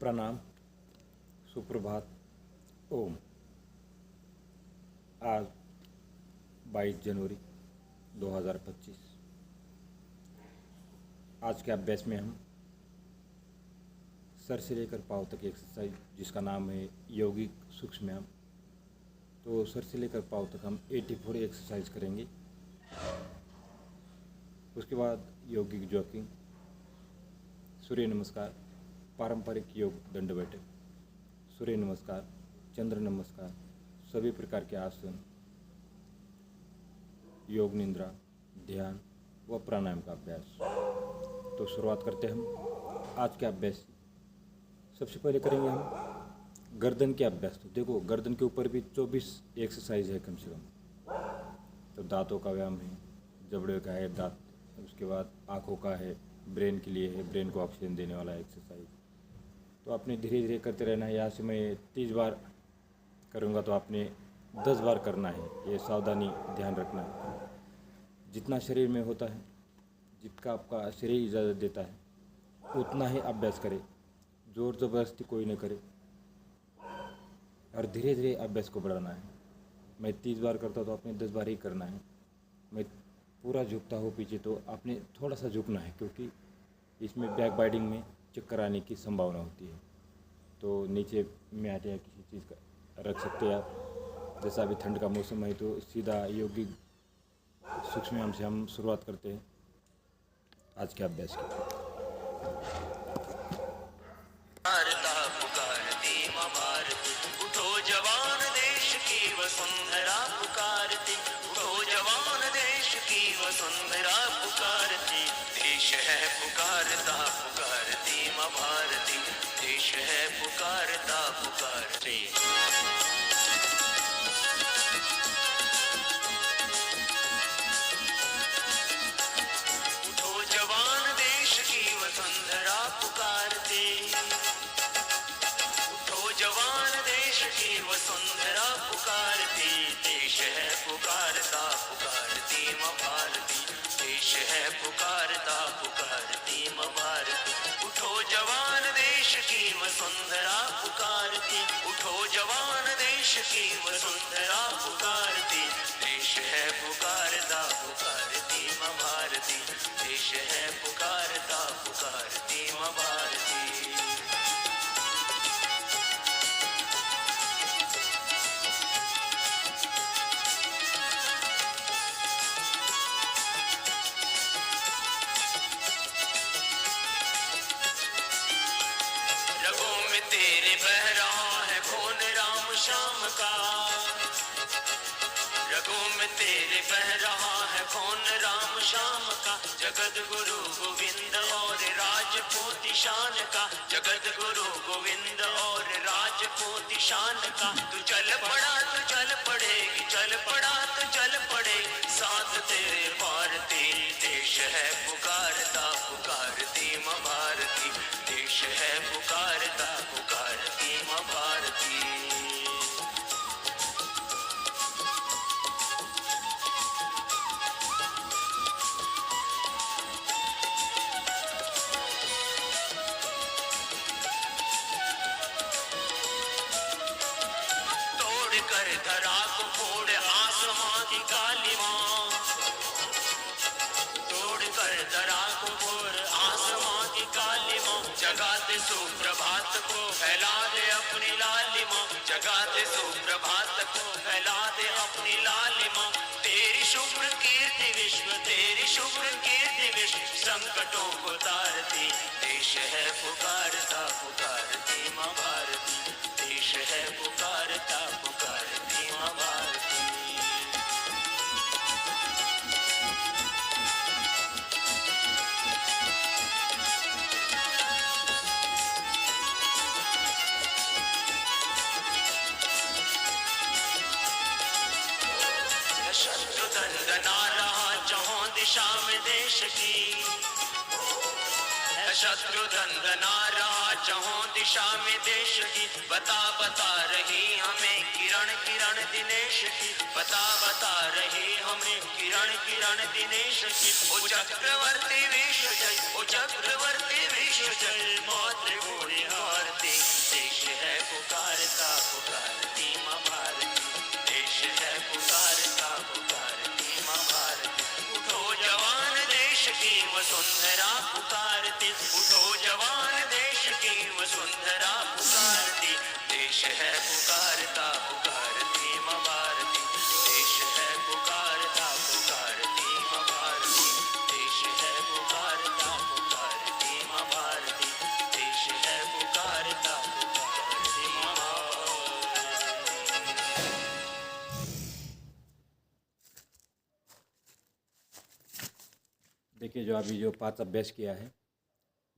प्रणाम, सुप्रभात, ओम। आज 22 जनवरी 2025। आज के अभ्यास में हम सर से लेकर पाँव तक एक्सरसाइज जिसका नाम है यौगिक सूक्ष्म। तो सर से लेकर पाँव तक हम 84 एक्सरसाइज करेंगे। उसके बाद यौगिक जॉकिंग, सूर्य नमस्कार, पारंपरिक योग दंड बैठक, सूर्य नमस्कार, चंद्र नमस्कार, सभी प्रकार के आसन, योग निद्रा, ध्यान व प्राणायाम का अभ्यास। तो शुरुआत करते हैं हम आज के अभ्यास। सबसे पहले करेंगे हम गर्दन के अभ्यास। तो देखो, गर्दन के ऊपर भी 24 एक्सरसाइज है कम से कम। तो दांतों का व्यायाम है, जबड़े का है दांत, उसके बाद आँखों का है, ब्रेन के लिए है, ब्रेन को ऑक्सीजन देने वाला एक्सरसाइज। तो आपने धीरे धीरे करते रहना है। यहाँ से मैं 30 बार करूँगा तो आपने 10 बार करना है। ये सावधानी ध्यान रखना है। जितना शरीर में होता है, जितना आपका शरीर इजाज़त देता है, उतना ही अभ्यास करें। जोर ज़बरदस्ती कोई न करे और धीरे धीरे अभ्यास को बढ़ाना है। मैं 30 बार करता हूँ तो आपने 10 बार ही करना है। मैं पूरा झुकता हूँ पीछे तो आपने थोड़ा सा झुकना है, क्योंकि इसमें बैक बाइंडिंग में चक्कर आने की संभावना होती है। तो नीचे मैट या किसी चीज़ का रख सकते हैं आप। जैसा अभी ठंड का मौसम है तो सीधा यौगिक सूक्ष्म से हम शुरुआत करते हैं आज के अभ्यास की। उठो जवान देश की वसुंधरा पुकारती, उठो जवान देश की वसुंधरा पुकारती। देश है पुकारता पुकारती माँ भारती, देश है पुकारता पुकारती। उठो जवान देश की वसुंधरा पुकारती, जवान देश की वसुंधरा पुकारती। देश है पुकारता पुकारती माँ भारती, देश है पुकारता पुकारती माँ भारती। उठो जवान देश की वसुंधरा पुकारती, उठो जवान देश की वसुंधरा पुकारती। देश है पुकारता पुकारती माँ भारती, देश है पुकारता पुकारती माँ भारती। तेरे बह रहा है खून राम श्याम का, रगों में तेरे बह रहा है खून राम श्याम का। जगत गुरु गोविंद और राजपूती शान का, जगत गुरु गोविंद और राजपूती शान का। तू चल पड़ा तो चल पड़ेगी, चल पड़ा तो चल पड़ेगी, साथ तेरे भारती। देश है पुकारता पुकारती माँ भारती, देश है पुकारता पुकारती माँ भारती। तोड़ कर धरा को फोड़ आसमां की काली माँ, तोड़ कर धरा को फोड़ आसमां की काली माँ। जगाते सुप्रभात को फैला दे अपनी लालिमा, जगाते सुप्रभात को फैला दे अपनी लालिमा। तेरी शुभ्र कीर्ति विश्व, तेरी शुभ्र कीर्ति विश्व, संकटों को तारती। देश है पुकारता पुकारती माँ भारती, देश है पुकारता पुकारती माँ भारती। शत्रु दंडना रहा जहों दिशा में देश की, शत्रु दंडना रहा जहों दिशा में देश की। बता बता रही हमें किरण किरण दिनेश की, बता बता रही हमें किरण किरण दिनेश की। ओ चक्रवर्ती विश्व जय, ओ चक्रवर्ती विश्व जय, मातृभूमि भारती। वसुंधरा पुकारती, उठो जवान देश की वसुंधरा पुकारती, देश है पुकारता पुकारती माँ भारती, देश है पुकारता पुकारती माँ भारती, देश है पुकारता पुकारती माँ भारती, देश है पुकारता पुकारती माँ देखिए, जो अभी जो 5 अभ्यास किया है,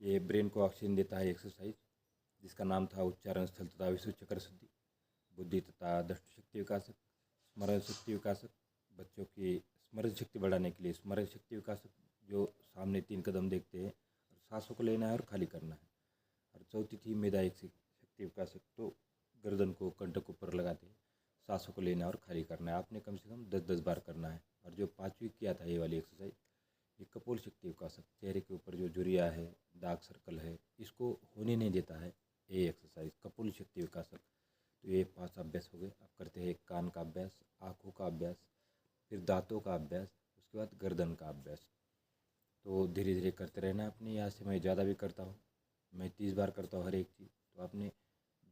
ये ब्रेन को ऑक्सीजन देता है एक्सरसाइज, जिसका नाम था उच्चारण स्थल तथा विश्व चक्र शुद्धि, बुद्धि तथा दृष्टि शक्ति विकासक, स्मरण शक्ति विकासक, बच्चों की स्मरण शक्ति बढ़ाने के लिए स्मरण शक्ति विकासक, जो सामने 3 कदम देखते हैं और सांसों को लेना है और खाली करना है। और चौथी थी मेधायक शक्ति विकासक, तो गर्दन को कंठ को ऊपर लगाते हैं, सांसों को लेना और खाली करना है। आपने कम से कम 10-10 बार करना है। और जो 5वीं किया था ये वाली एक्सरसाइज, ये कपोल शक्ति विकासक, चेहरे के ऊपर जो झुर्रियाँ है, दाग सर्कल है, इसको होने नहीं देता है ये एक्सरसाइज, कपोल शक्ति विकासक। तो ये 5 अभ्यास हो गए। अब करते हैं कान का अभ्यास, आँखों का अभ्यास, फिर दांतों का अभ्यास, उसके बाद गर्दन का अभ्यास। तो धीरे धीरे करते रहना अपने। यहाँ से मैं ज़्यादा भी करता हूँ, मैं 30 बार करता हूँ हर एक चीज़, तो आपने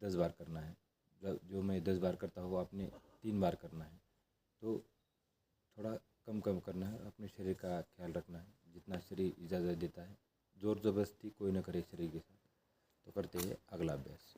10 बार करना है। जो मैं 10 बार करता हूँ वो आपने 3 बार करना है। तो थोड़ा कम कम करना है, अपने शरीर का ख्याल रखना है जितना शरीर इजाज़त देता है। ज़ोर ज़बरदस्ती कोई ना करे शरीर के साथ। तो करते हैं अगला अभ्यास।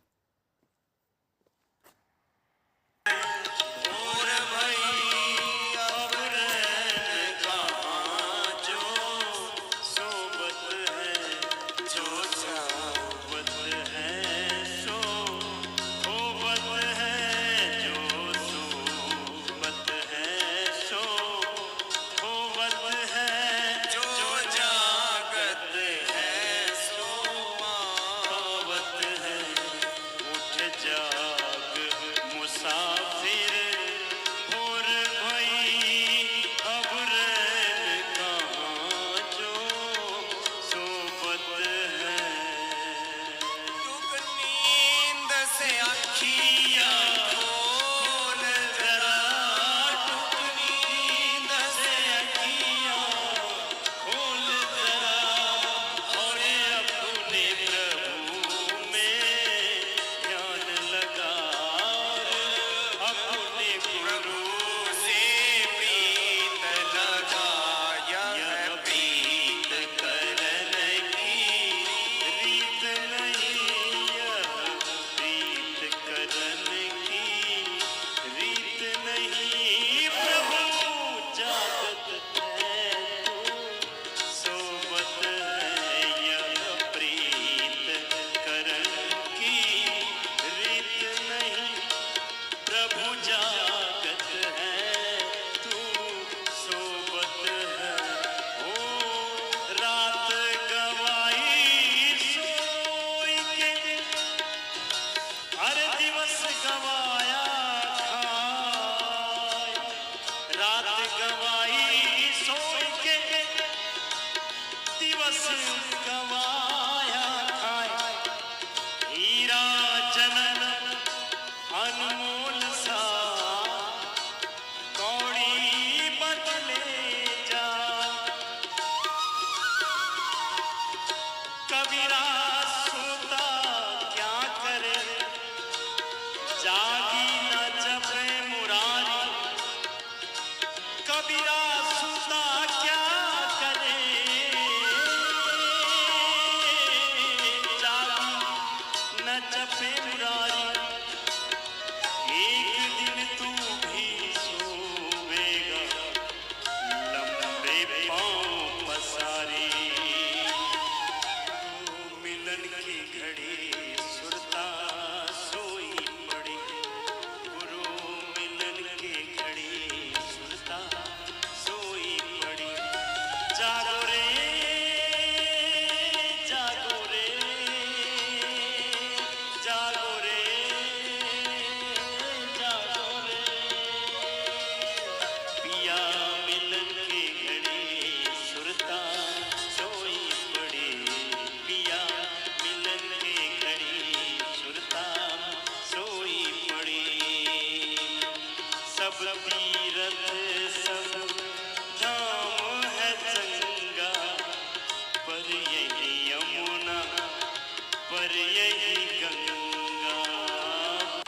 पर यही गंगा,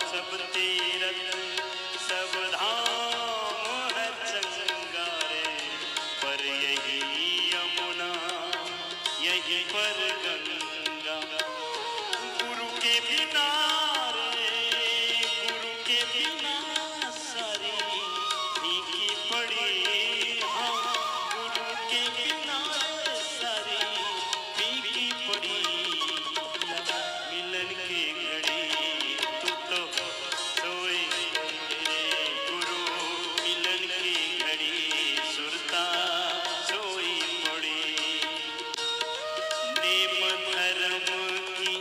सब तीरथ सब धाम है चंगा रे, पर यही यमुना यही पर गंगा। गुरु के बिना रे, गुरु के बिना सारी फीकी पड़ी, हाँ गुरु के बिना सारी फीकी पड़ी। मिलन की घड़ी तू तो सोई रे गुरु, मिलन की घड़ी सुरता सोई पड़ी। नेम धर्म की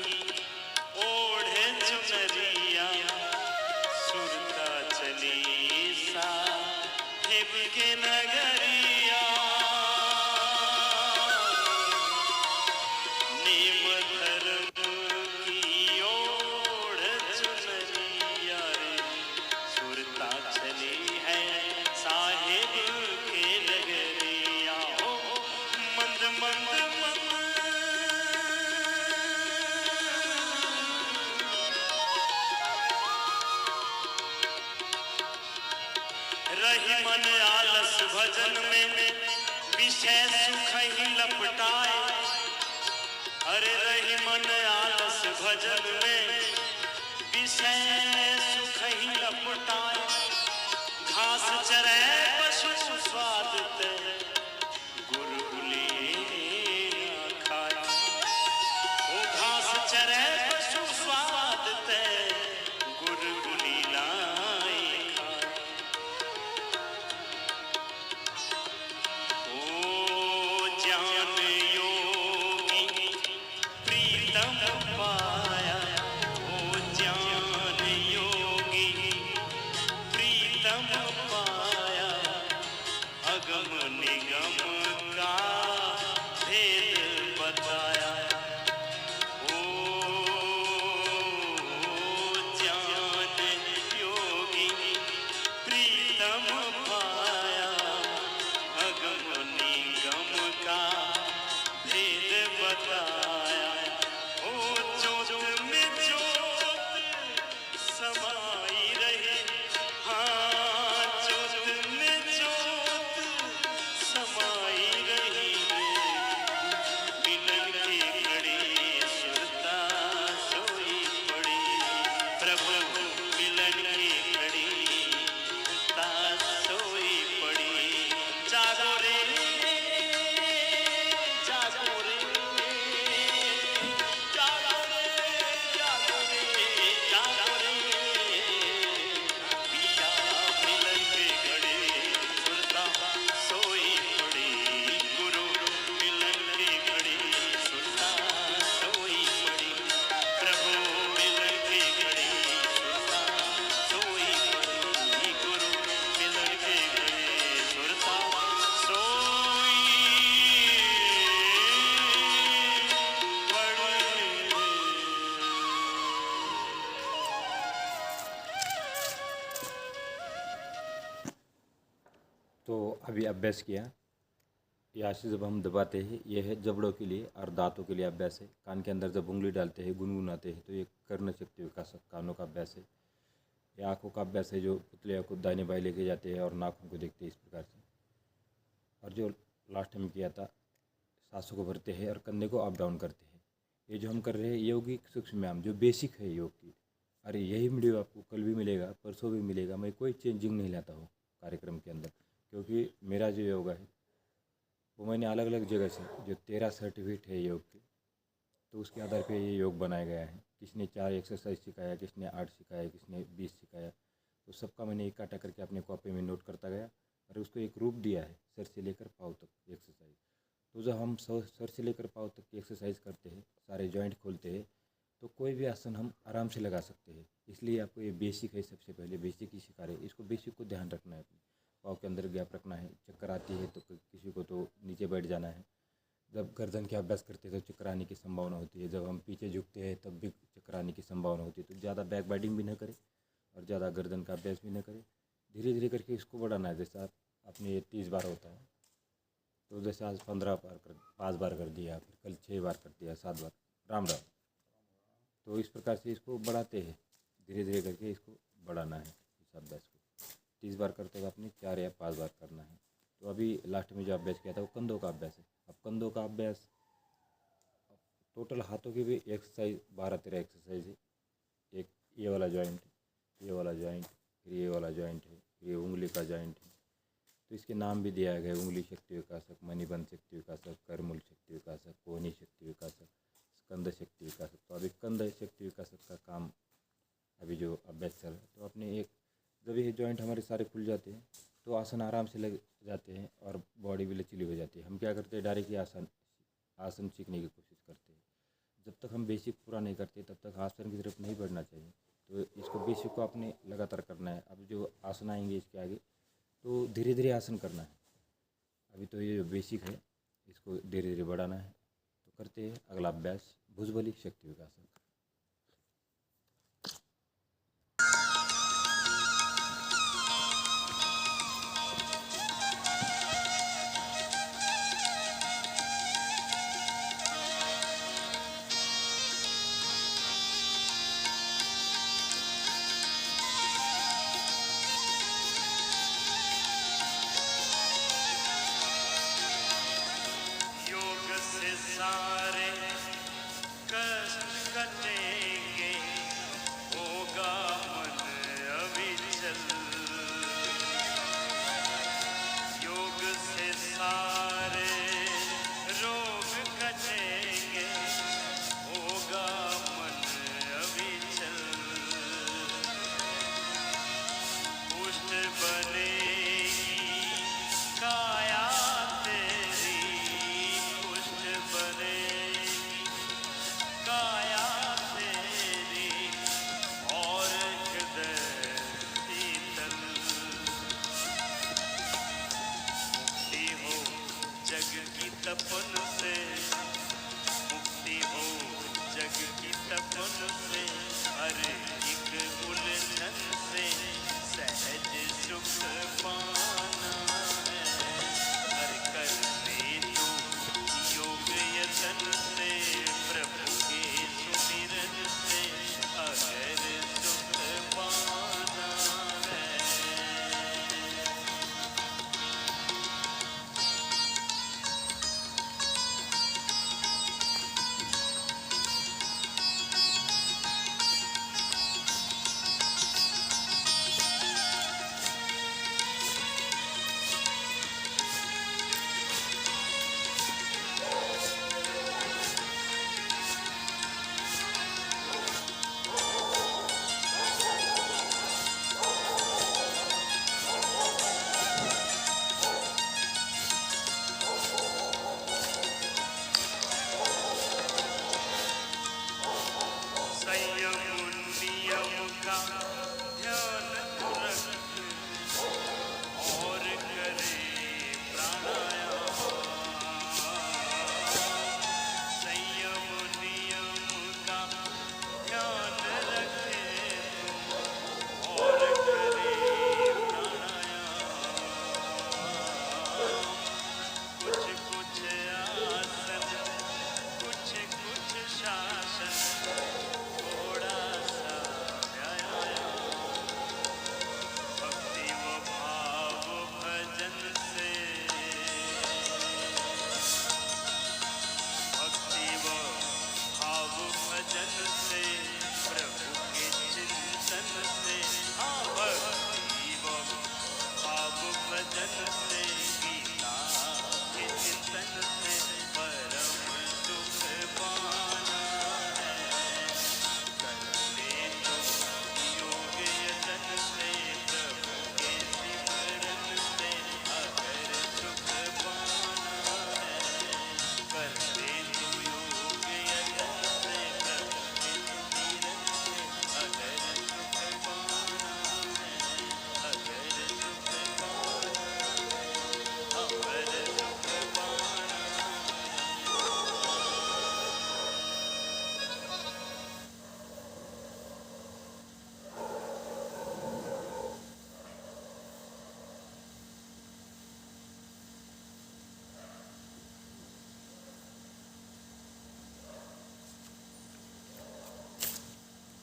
ओढ़े चुनरिया, सुरता चली साहिब के नगरिया। नेम धर्म की ओढ़ चुनरिया रे, सुरता चली है साहिब के नगरिया। हो मंद मंद मंद रही मन आलस भजन में, विषय सुख ही लपटाए। अरे रही मन आलस भजन में, विषय सुख ही लपटाए। घास चरे पशु स्वाद ते, गुरुकुली ना खाए। ओ घास चरे पशु स्वाद ते, गुरुकुली लाई खाए। ओ ज्ञान योगी प्रीतम पाया, ओ ज्ञान योगी प्रीतम पाया। अगम निगम का भेद बताया। ओ ज्ञान योगी प्रीतम पाया, अगम निगम का भेद बताया। ओ ज्योत में ज्योत समाई रहे, हाँ ज्योत में ज्योत समाई रही रे। मिलन की घड़ी सुरता सोई पड़ी, प्रभु मिलन की घड़ी सुरता सोई पड़ी। जागो रे जागो रे, जागो रे जागो रे, जागो रे पिया मिलन की घड़ी सुरता सोई पड़ी। गुरु मिलन की घड़ी सुरता सोई पड़ी, प्रभु मिलन की घड़ी सुरता सोई पड़ी। गुरु मिलन की घड़ी सुरता सोई पड़ी। तो अभी अभ्यास किया, यहाँ से जब हम दबाते हैं ये है जबड़ों के लिए और दांतों के लिए अभ्यास है। कान के अंदर जब उंगली डालते हैं गुनगुनाते हैं तो ये कर्ण शक्ति विकास कानों का अभ्यास है। ये आँखों का अभ्यास है, जो पुतले को दाहिने बाएं लेके जाते हैं और नाखून को देखते हैं इस प्रकार से। और जो लास्ट टाइम किया था, सांसों को भरते हैं और कंधे को अप डाउन करते हैं। ये जो हम कर रहे हैं यौगिक सूक्ष्म व्यायाम जो बेसिक है योग की। अरे यही वीडियो आपको कल भी मिलेगा, परसों भी मिलेगा। मैं कोई चेंजिंग नहीं लाता हूँ कार्यक्रम के अंदर, क्योंकि मेरा जो योगा है वो मैंने अलग अलग जगह से जो 13 सर्टिफिकेट है योग के, तो उसके आधार पे ये योग बनाया गया है। किसने 4 एक्सरसाइज सिखाया, किसने 8 सिखाया, किसने 20 सिखाया, तो सबका मैंने इकट्ठा करके अपने कॉपी में नोट करता गया और उसको एक रूप दिया है, सर से लेकर पाँव तक एक्सरसाइज। तो जब हम सर से लेकर पाँव तक की एक्सरसाइज करते हैं, सारे जॉइंट खोलते हैं, तो कोई भी आसन हम आराम से लगा सकते हैं। इसलिए आपको ये बेसिक है, सबसे पहले बेसिक ही सिखा रहे हैं। इसको बेसिक को ध्यान रखना है, अपने पाँव के अंदर गैप रखना है। चक्कर आती है तो किसी को तो नीचे बैठ जाना है। जब गर्दन के अभ्यास करते हैं तो चक्कर आने की संभावना होती है। जब हम पीछे झुकते हैं तब भी चक्कर आने की संभावना होती है। तो ज़्यादा बैक बाइडिंग भी न करें और ज़्यादा गर्दन का अभ्यास भी न करें। धीरे धीरे करके इसको बढ़ाना है। जैसे आपने 30 बार होता है, तो जैसे आज 5 बार कर दिया, फिर कल 6 बार कर दिया, 7 बार। राम राम। तो इस प्रकार से इसको बढ़ाते हैं, धीरे धीरे करके इसको बढ़ाना है इस अभ्यास को। 30 बार करते हुए आपने 4 या 5 बार करना है। तो अभी लास्ट में जो अभ्यास किया था वो कंधों का अभ्यास है। अब कंधों का अभ्यास टोटल हाथों की भी एक्सरसाइज 12-13 एक्सरसाइज है। एक ये वाला जॉइंट, ये वाला जॉइंट, फिर ये वाला जॉइंट है, फिर ये उंगली का जॉइंट है। तो इसके नाम भी दिया गया है, उंगली शक्ति विकासक, मणिबंध शक्ति विकासक, करमूल शक्ति विकासक, कोहनी शक्ति विकासक, स्कंद शक्ति विकासक। तो अभी कंध शक्ति विकासक का काम अभी जो अभ्यास चल रहा है। तो अपने एक जब ये जॉइंट हमारे सारे खुल जाते हैं तो आसन आराम से लग जाते हैं और बॉडी भी लचीली हो जाती है। हम क्या करते हैं, डायरेक्ट ही आसन सीखने की कोशिश करते हैं। जब तक हम बेसिक पूरा नहीं करते तब तक आसन की तरफ नहीं बढ़ना चाहिए। तो इसको बेसिक को आपने लगातार करना है। अब जो आसन आएंगे इसके आगे तो धीरे धीरे आसन करना है। अभी तो ये जो बेसिक है इसको धीरे धीरे बढ़ाना है। तो करते हैं अगला अभ्यास, भुजबली शक्ति विकासक। योग से सारे कष्ट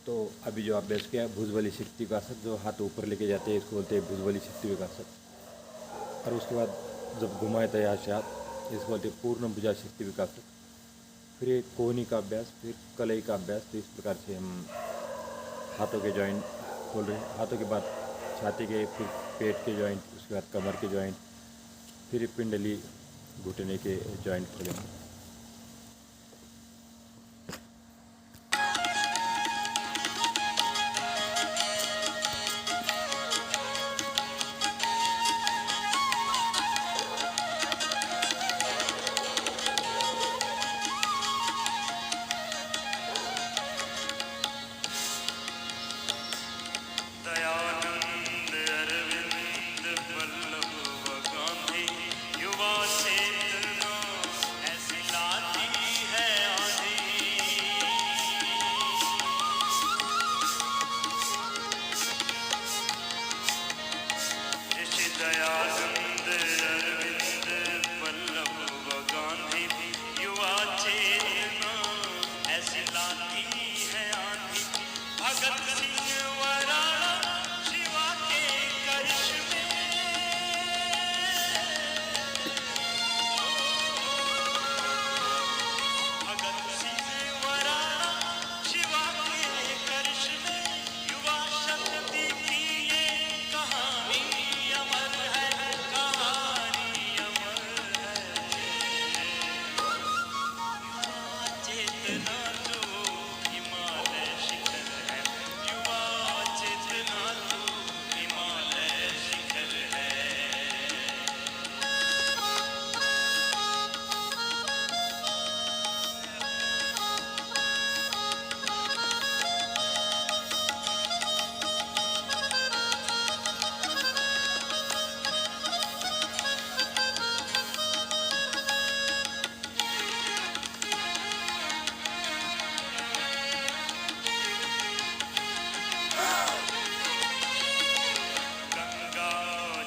तो अभी जो अभ्यास किया भुजबली शक्ति विकासक, जो हाथ ऊपर लेके जाते हैं इसको बोलते हैं भुजबली शक्ति विकासक। और उसके बाद जब घुमाए थे यहाँ से हाथ, इसको बोलते हैं पूर्ण भुजा शक्ति विकासक। फिर एक कोहनी का अभ्यास, फिर कलाई का अभ्यास। तो इस प्रकार से हम हाथों के जॉइंट खोल रहे हैं। हाथों के बाद छाती के, फिर पेट के जॉइंट, उसके बाद कमर के जॉइंट, फिर पिंडली घुटने के जॉइंट खोलेंगे। दयानंद अरविंद वल्लभ व गांधी, युवा चेतना ऐसी लाती है आंधी। ऋषि दयानंद अरविंद वल्लभ व गांधी, युवा चेतना ऐसी लाती है आंधी। भगत सिंह वराणा शिवा के करिश्मे, भगत सिंह वराणा शिवा के करिश्मे, युवा शक्ति की ये कहानी अमर है, कहानी अमर है। युवा चेतना तो हिमालय शिखर है, युवा चेतना तो हिमालय शिखर है। गंगा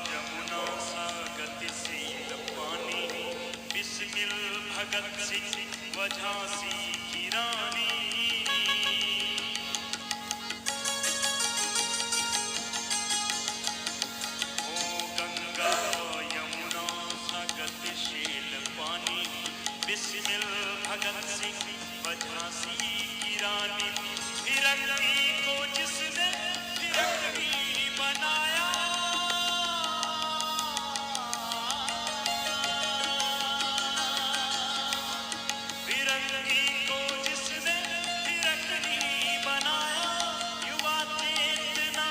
जमुना सा गतिशील पानी, बिस्मिल भगत सिंह व झांसी की रानी। ओ गंगा यमुना सा गतिशील पानी, बिस्मिल भगत सिंह व झांसी की रानी। फिरंगी को जिसने फिरंगी बनाया, फिरंगी को जिसने फिरंगी बनाया, युवा चेतना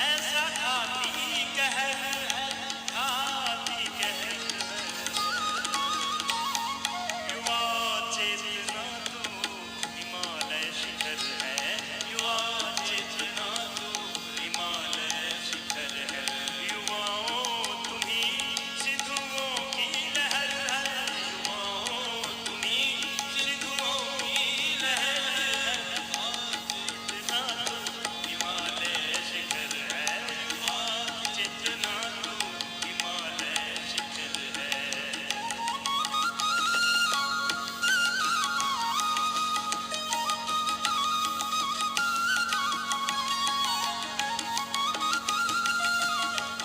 ऐसा खाती कहर है, खाती कहर है। युवा चेतना तो हिमालय शिखर है, युवा चेतना तो हिमालय शिखर है। युवाओं तुम्ही सिंधुओं की लहर है, युवाओं तुम्ही सिंधुओं की लहर है। चेतना तो हिमालय शिखर है, युवा चेतना तो हिमालय शिखर है।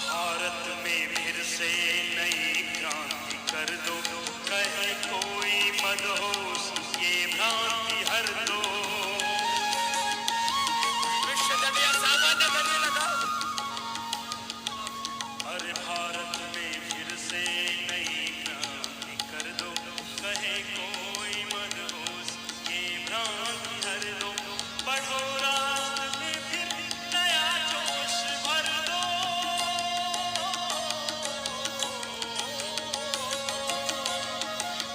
भारत में फिर से नई क्रांति कर दो, कहे कोई मदहोश ये भ्रांति हर दो। अरे भारत में फिर से नई क्रांति कर दो, कहे कोई मदहोश ये भ्रांति हर दो। बढ़ो राष्ट्र में फिर नया जोश भर दो,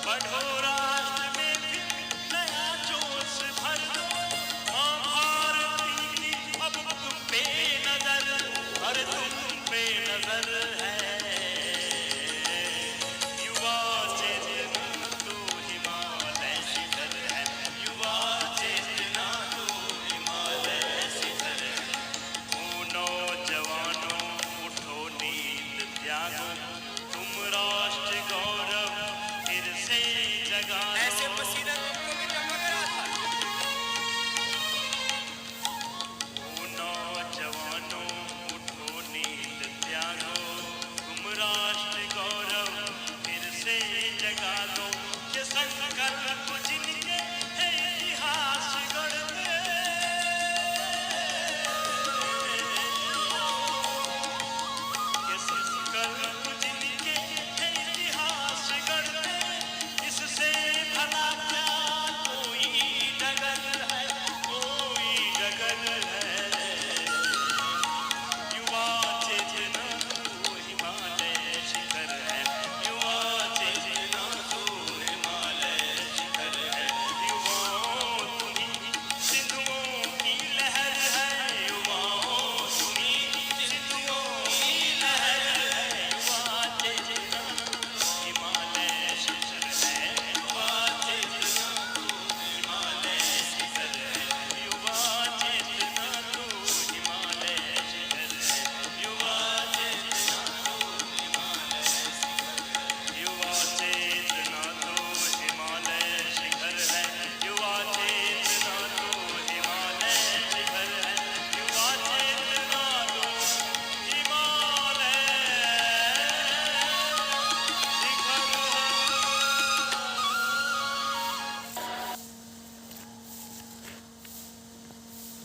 बढ़ो राष्ट्र में फिर नया जोश भर दो। माँ भारती की अब तुम पे नजर, अरे तुम पे नजर है। युवा चेतना तो हिमालय शिखर है, युवा चेतना तो हिमालय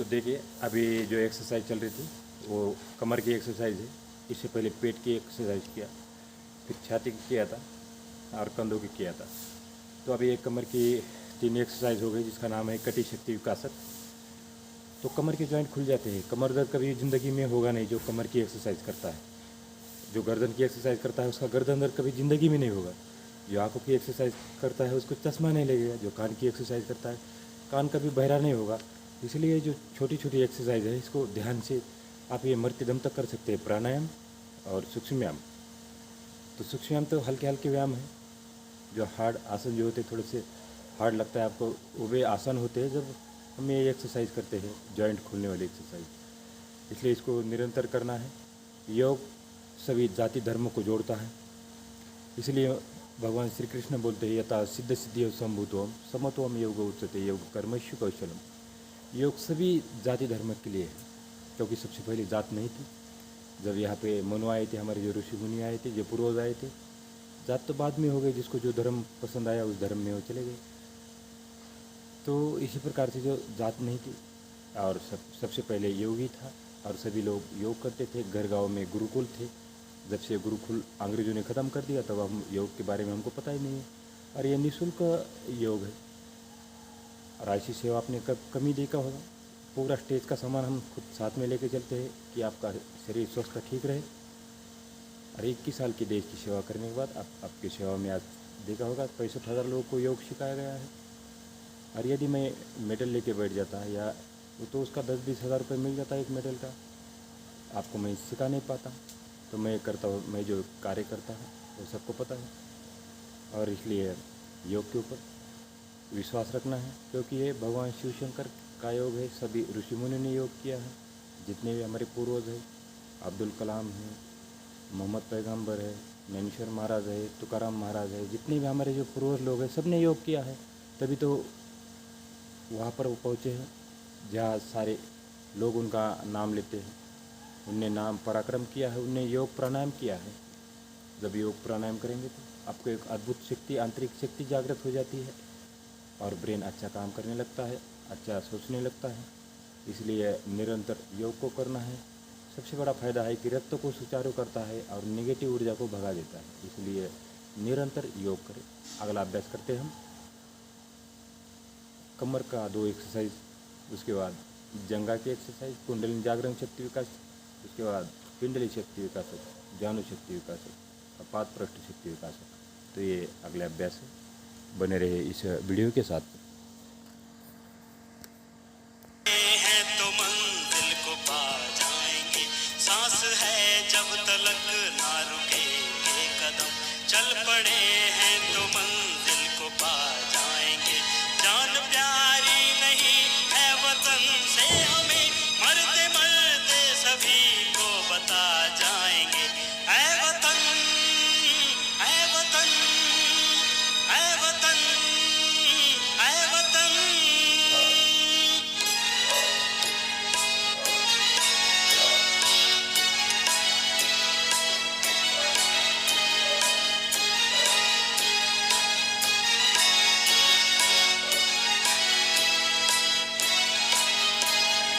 तो देखिए, अभी जो एक्सरसाइज चल रही थी वो कमर की एक्सरसाइज है। इससे पहले पेट की एक्सरसाइज किया, फिर छाती की किया था और कंधों की किया था। तो अभी एक कमर की 3 एक्सरसाइज हो गई, जिसका नाम है कटी शक्ति विकासक। तो कमर के जॉइंट खुल जाते हैं। कमर दर्द कभी ज़िंदगी में होगा नहीं जो कमर की एक्सरसाइज करता है। जो गर्दन की एक्सरसाइज करता है उसका गर्दन दर्द कभी ज़िंदगी में नहीं होगा। जो आंखों की एक्सरसाइज करता है उसको चश्मा नहीं लगेगा। जो कान की एक्सरसाइज करता है कान कभी बहरा नहीं होगा। इसलिए जो छोटी छोटी एक्सरसाइज है इसको ध्यान से आप ये मरते दम तक कर सकते हैं। प्राणायाम और सूक्ष्म व्यायाम। तो सूक्ष्म व्यायाम तो हल्के हल्के व्यायाम है। जो हार्ड आसन जो होते हैं थोड़े से हार्ड लगता है आपको, वो वे आसन होते हैं जब हम ये एक्सरसाइज करते हैं, जॉइंट खोलने वाली एक्सरसाइज। इसलिए इसको निरंतर करना है। योग सभी जाति धर्मों को जोड़ता है। इसलिए भगवान श्री कृष्ण बोलते हैं यथा सिद्ध सिद्धि संभूतोम समत्वम योग उच्यते योग कर्मशु कौशलम। योग सभी जाति धर्म के लिए है, क्योंकि सबसे पहले जात नहीं थी। जब यहाँ पे मनु आए थे, हमारे जो ऋषि मुनि आए थे, जो पूर्वज आए थे, जात तो बाद में हो गए। जिसको जो धर्म पसंद आया उस धर्म में वो चले गए। तो इसी प्रकार से जो जात नहीं थी और सबसे पहले योगी था और सभी लोग योग करते थे। घर गाँव में गुरुकुल थे। जब से गुरुकुल अंग्रेजों ने ख़त्म कर दिया तब हम योग के बारे में हमको पता ही नहीं है। और ये निःशुल्क योग है। और ऐसी सेवा आपने कमी देखा होगा। पूरा स्टेज का सामान हम खुद साथ में लेके चलते हैं कि आपका शरीर स्वस्थ ठीक रहे। और 21 साल की देश की सेवा करने के बाद आपकी सेवा में आज देखा होगा 65,000 लोगों को योग सिखाया गया है। और यदि मैं मेडल लेके बैठ जाता है या तो उसका 10-20 हज़ार रुपये मिल जाता है एक मेडल का। आपको मैं सिखा नहीं पाता। तो मैं करता हूँ, मैं जो कार्य करता हूँ वो सबको पता है। और इसलिए योग के ऊपर विश्वास रखना है, क्योंकि ये भगवान शिव शंकर का योग है। सभी ऋषि मुनि ने योग किया है। जितने भी हमारे पूर्वज हैं, अब्दुल कलाम हैं, मोहम्मद पैगंबर है, ज्ञानेश्वर महाराज है, तुकाराम महाराज है, जितने भी हमारे जो पूर्वज लोग हैं सब ने योग किया है। तभी तो वहाँ पर वो पहुँचे हैं जहाँ सारे लोग उनका नाम लेते हैं। उनने नाम पराक्रम किया है, उनने योग प्राणायाम किया है। जब योग प्राणायाम करेंगे तो आपको एक अद्भुत शक्ति, आंतरिक शक्ति जागृत हो जाती है और ब्रेन अच्छा काम करने लगता है, अच्छा सोचने लगता है। इसलिए निरंतर योग को करना है। सबसे बड़ा फायदा है कि रक्त को सुचारू करता है और नेगेटिव ऊर्जा को भगा देता है। इसलिए निरंतर योग करें। अगला अभ्यास करते हैं हम कमर का 2 एक्सरसाइज, उसके बाद जंगा की एक्सरसाइज, कुंडलिनी जागरण शक्ति विकास, उसके बाद पिंडली शक्ति विकासक, जानु शक्ति विकासक और पाद पृष्ठ शक्ति विकासक। तो ये अगले अभ्यास है। बने रहे इस वीडियो के साथ। हैं तो मंजिल को पा जाएंगे। सांस है जब तलक ना रुकेंगे कदम। चल पड़े हैं तो मंजिल को पा जाएंगे। जान प्यारी नहीं है वतन से हमें। मरते मरते सभी को बता जाएंगे। ऐ वतन, ऐ वतन, ऐ वतन, ऐ वतन।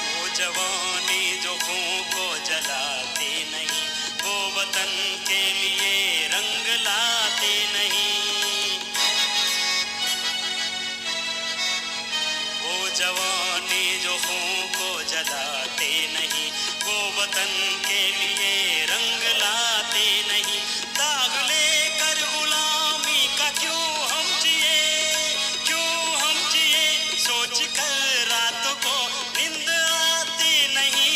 वो जवानी जो खून को जलाते नहीं, वो वतन के लिए रंग लाते नहीं। वो जवानी जो खून को जलाते नहीं, वो वतन के लिए रंग लाते नहीं। दाग लेकर गुलामी का क्यों हम जिए, क्यों हम जिए। सोच कर रातों को नींद आती नहीं।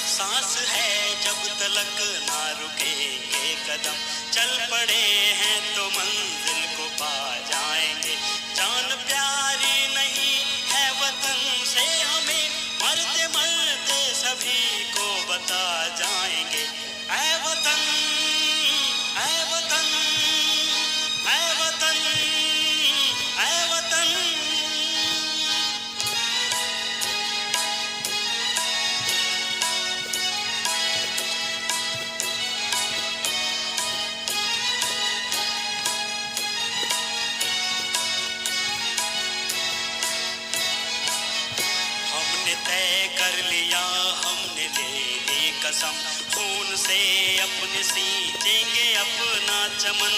सांस है जब तलक ना रुकेंगे कदम। चल पड़े हैं तो मंजिल को पा जाएंगे। जान प्यारी नहीं है वतन से हमें। मरते मरते सभी को बता जाएंगे। ऐ वतन, ऐ वतन, ऐ वतन, ऐ वतन। तय कर लिया हमने ले ली कसम, खून से अपने सींचेंगे अपना चमन।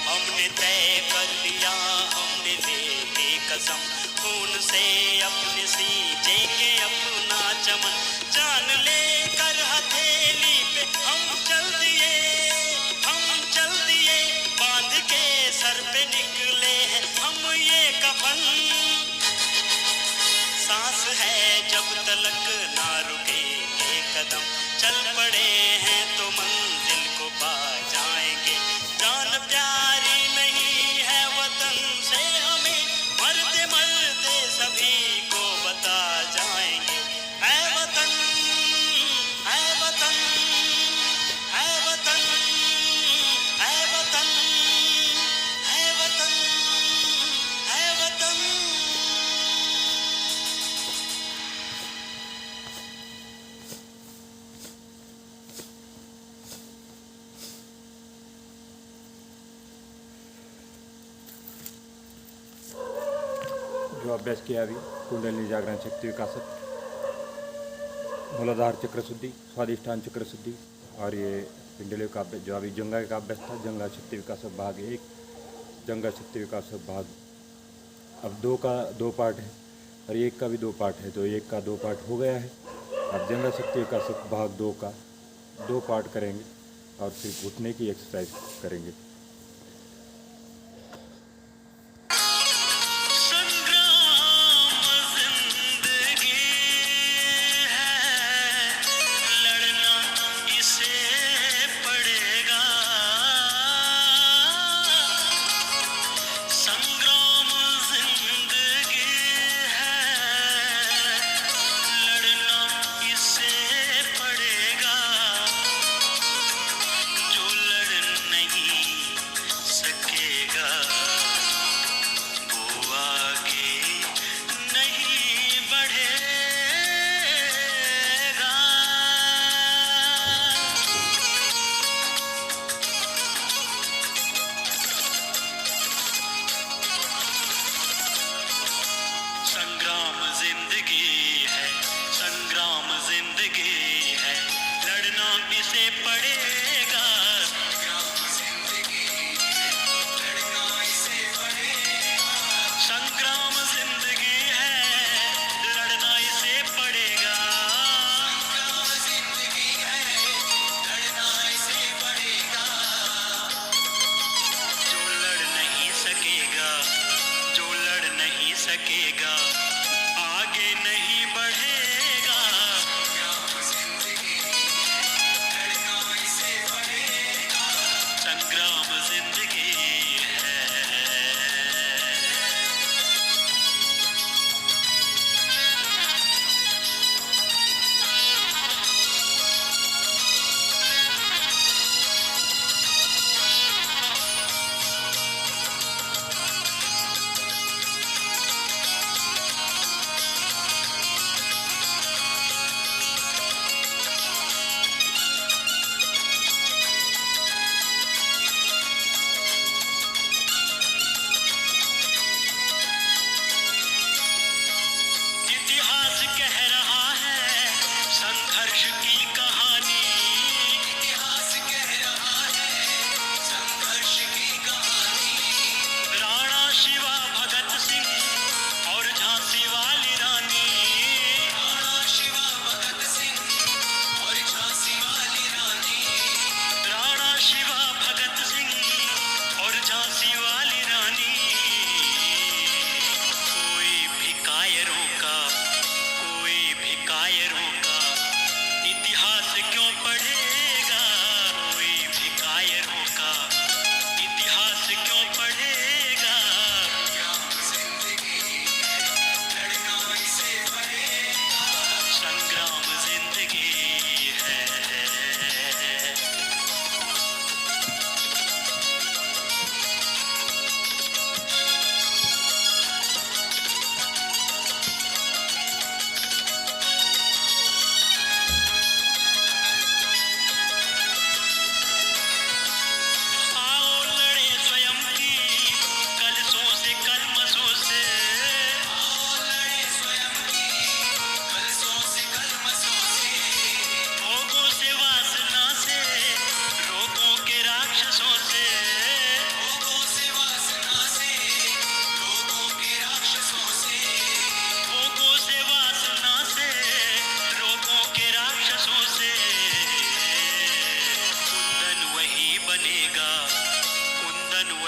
हमने तय कर लिया हमने ले ली कसम, खून से अपने सींचेंगे अपना चमन। जान लेकर हथेली पे हम चल दिए, बांध के सर पे निकले हैं हम ये कफन। सांस है जब तलक ना रुकेंगे कदम, चल पड़े हैं तो मंजिल को पा जाएंगे। जान प्यारी नहीं है वतन से हमें, मरते मरते सभी को बता जाएंगे। ऐ वतन, ऐ वतन, ऐ वतन, ऐ वतन, ऐ वतन, ऐ वतन। जो अभ्यास किया अभी कुंडलिनी जागरण शक्ति विकासक, मूलाधार चक्र शुद्धि, स्वादिष्ठान चक्र शुद्धि, और ये पिंडलियों का अभ्यास जो अभी जंगा का अभ्यास था, जंगा शक्ति विकासक भाग 1, जंगा शक्ति विकासक भाग अब 2 का 2 पार्ट है और 1 का भी 2 पार्ट है, तो 1 का 2 पार्ट हो गया है। अब जंगा शक्ति विकासक भाग 2 का 2 पार्ट करेंगे और फिर घुटने की एक्सरसाइज करेंगे। जो लड़ नहीं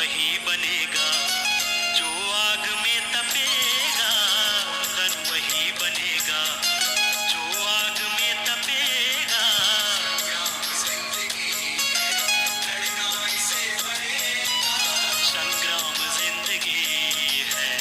वही बनेगा जो आग में तपेगा, कुंदन वही बनेगा जो आग में तपेगा। संग्राम जिंदगी है।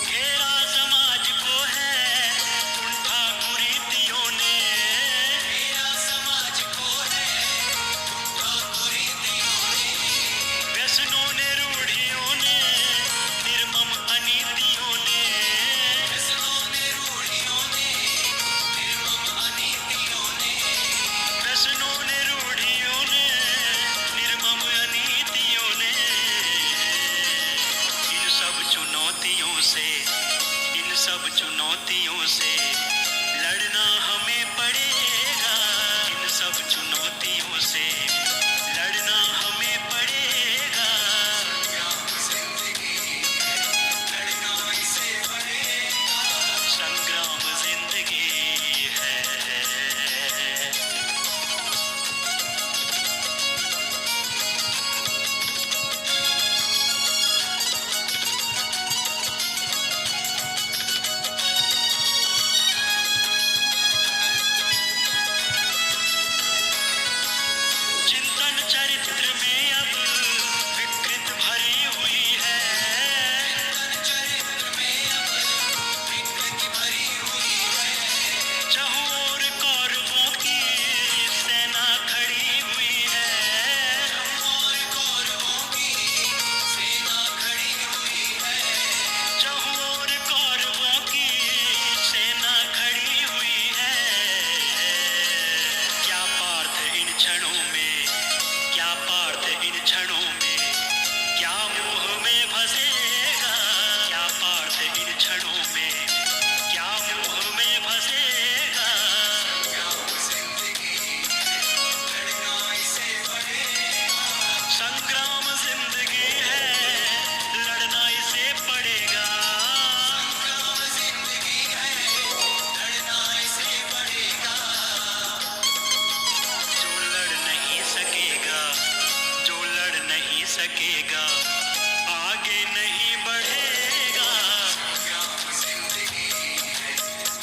घेरा समाज को है कुंठा कुरीतियों ने, घेरा समाज को है कुंठा कुरीतियों ने, व्यसनों ने रूढ़ियों ने निर्मम अनीतियों ने, व्यसनों ने रूढ़ियों ने निर्मम अनीतियों ने, व्यसनों ने रूढ़ियों ने निर्मम अनीतियों ने। इन सब चुनौतियों से, इन सब चुनौतियों से लड़ना हमें पड़ेगा, इन सब चुनौतियों से लड़ना हमें पड़ेगा। लड़ना इसे पड़ेगा, संग्राम जिंदगी है। चिंतन चरित्र में अब विकृत भरी हुई है, चिंतन चरित्र में अब विकृत भरी हुई है। चहुं ओर कौरवों की सेना खड़ी हुई है, चहुं ओर कौरवों की सेना खड़ी हुई है, चहुं ओर कौरवों की सेना खड़ी हुई है। क्या पार्थ इन क्षणों में, क्या पार्थ इन क्षणों में, क्या मोह में फंसेगा, क्या पार्थ इन क्षणों में, क्या मोह में फंसेगा। संग्राम जिंदगी है, लड़ना इसे पड़ेगा। संग्राम जिंदगी है, लड़ना इसे पड़ेगा। जो लड़ नहीं सकेगा, जो लड़ नहीं सकेगा आगे नहीं बढ़ेगा। संग्राम जिंदगी है,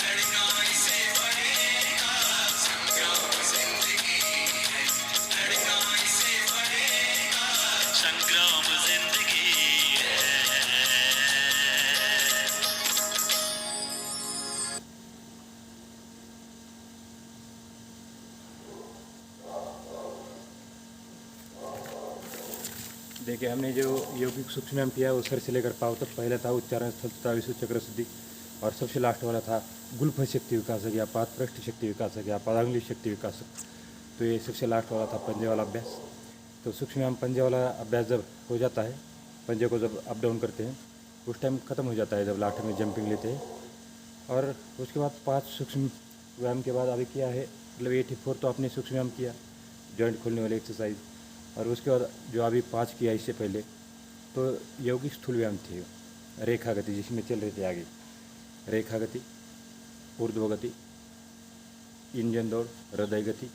लड़ना इसे पड़ेगा। संग्राम जिंदगी है, लड़ना इसे पड़ेगा। संग्राम जिंदगी है। देखिए, हमने जो यौगिक सूक्ष्म किया वो सर से लेकर पाव तक। पहला था उच्चारण स्थल तथा विश्व चक्र शुद्धि, और सबसे लास्ट वाला था गुल्फ शक्ति विकासक या पाद पृष्ठ शक्ति विकासक या पादांगुली शक्ति विकासक। तो ये सबसे लास्ट वाला था पंजे वाला अभ्यास। तो सूक्ष्म पंजे वाला अभ्यास जब हो जाता है, पंजे को जब अप डाउन करते हैं उस टाइम ख़त्म हो जाता है जब लास्ट में जंपिंग लेते हैं। और उसके बाद 5 सूक्ष्म व्यायाम के बाद अभी किया है, मतलब 84 तो आपने सूक्ष्म व्यायाम किया, जॉइंट खोलने वाली एक्सरसाइज। और उसके बाद जो अभी 5 किया इससे पहले तो यौगिक स्थूल व्यायाम थे, रेखा गति जिसमें चल रहे थे आगे, रेखा गति, ऊर्ध्व गति, इंजन दौड़, हृदय गति,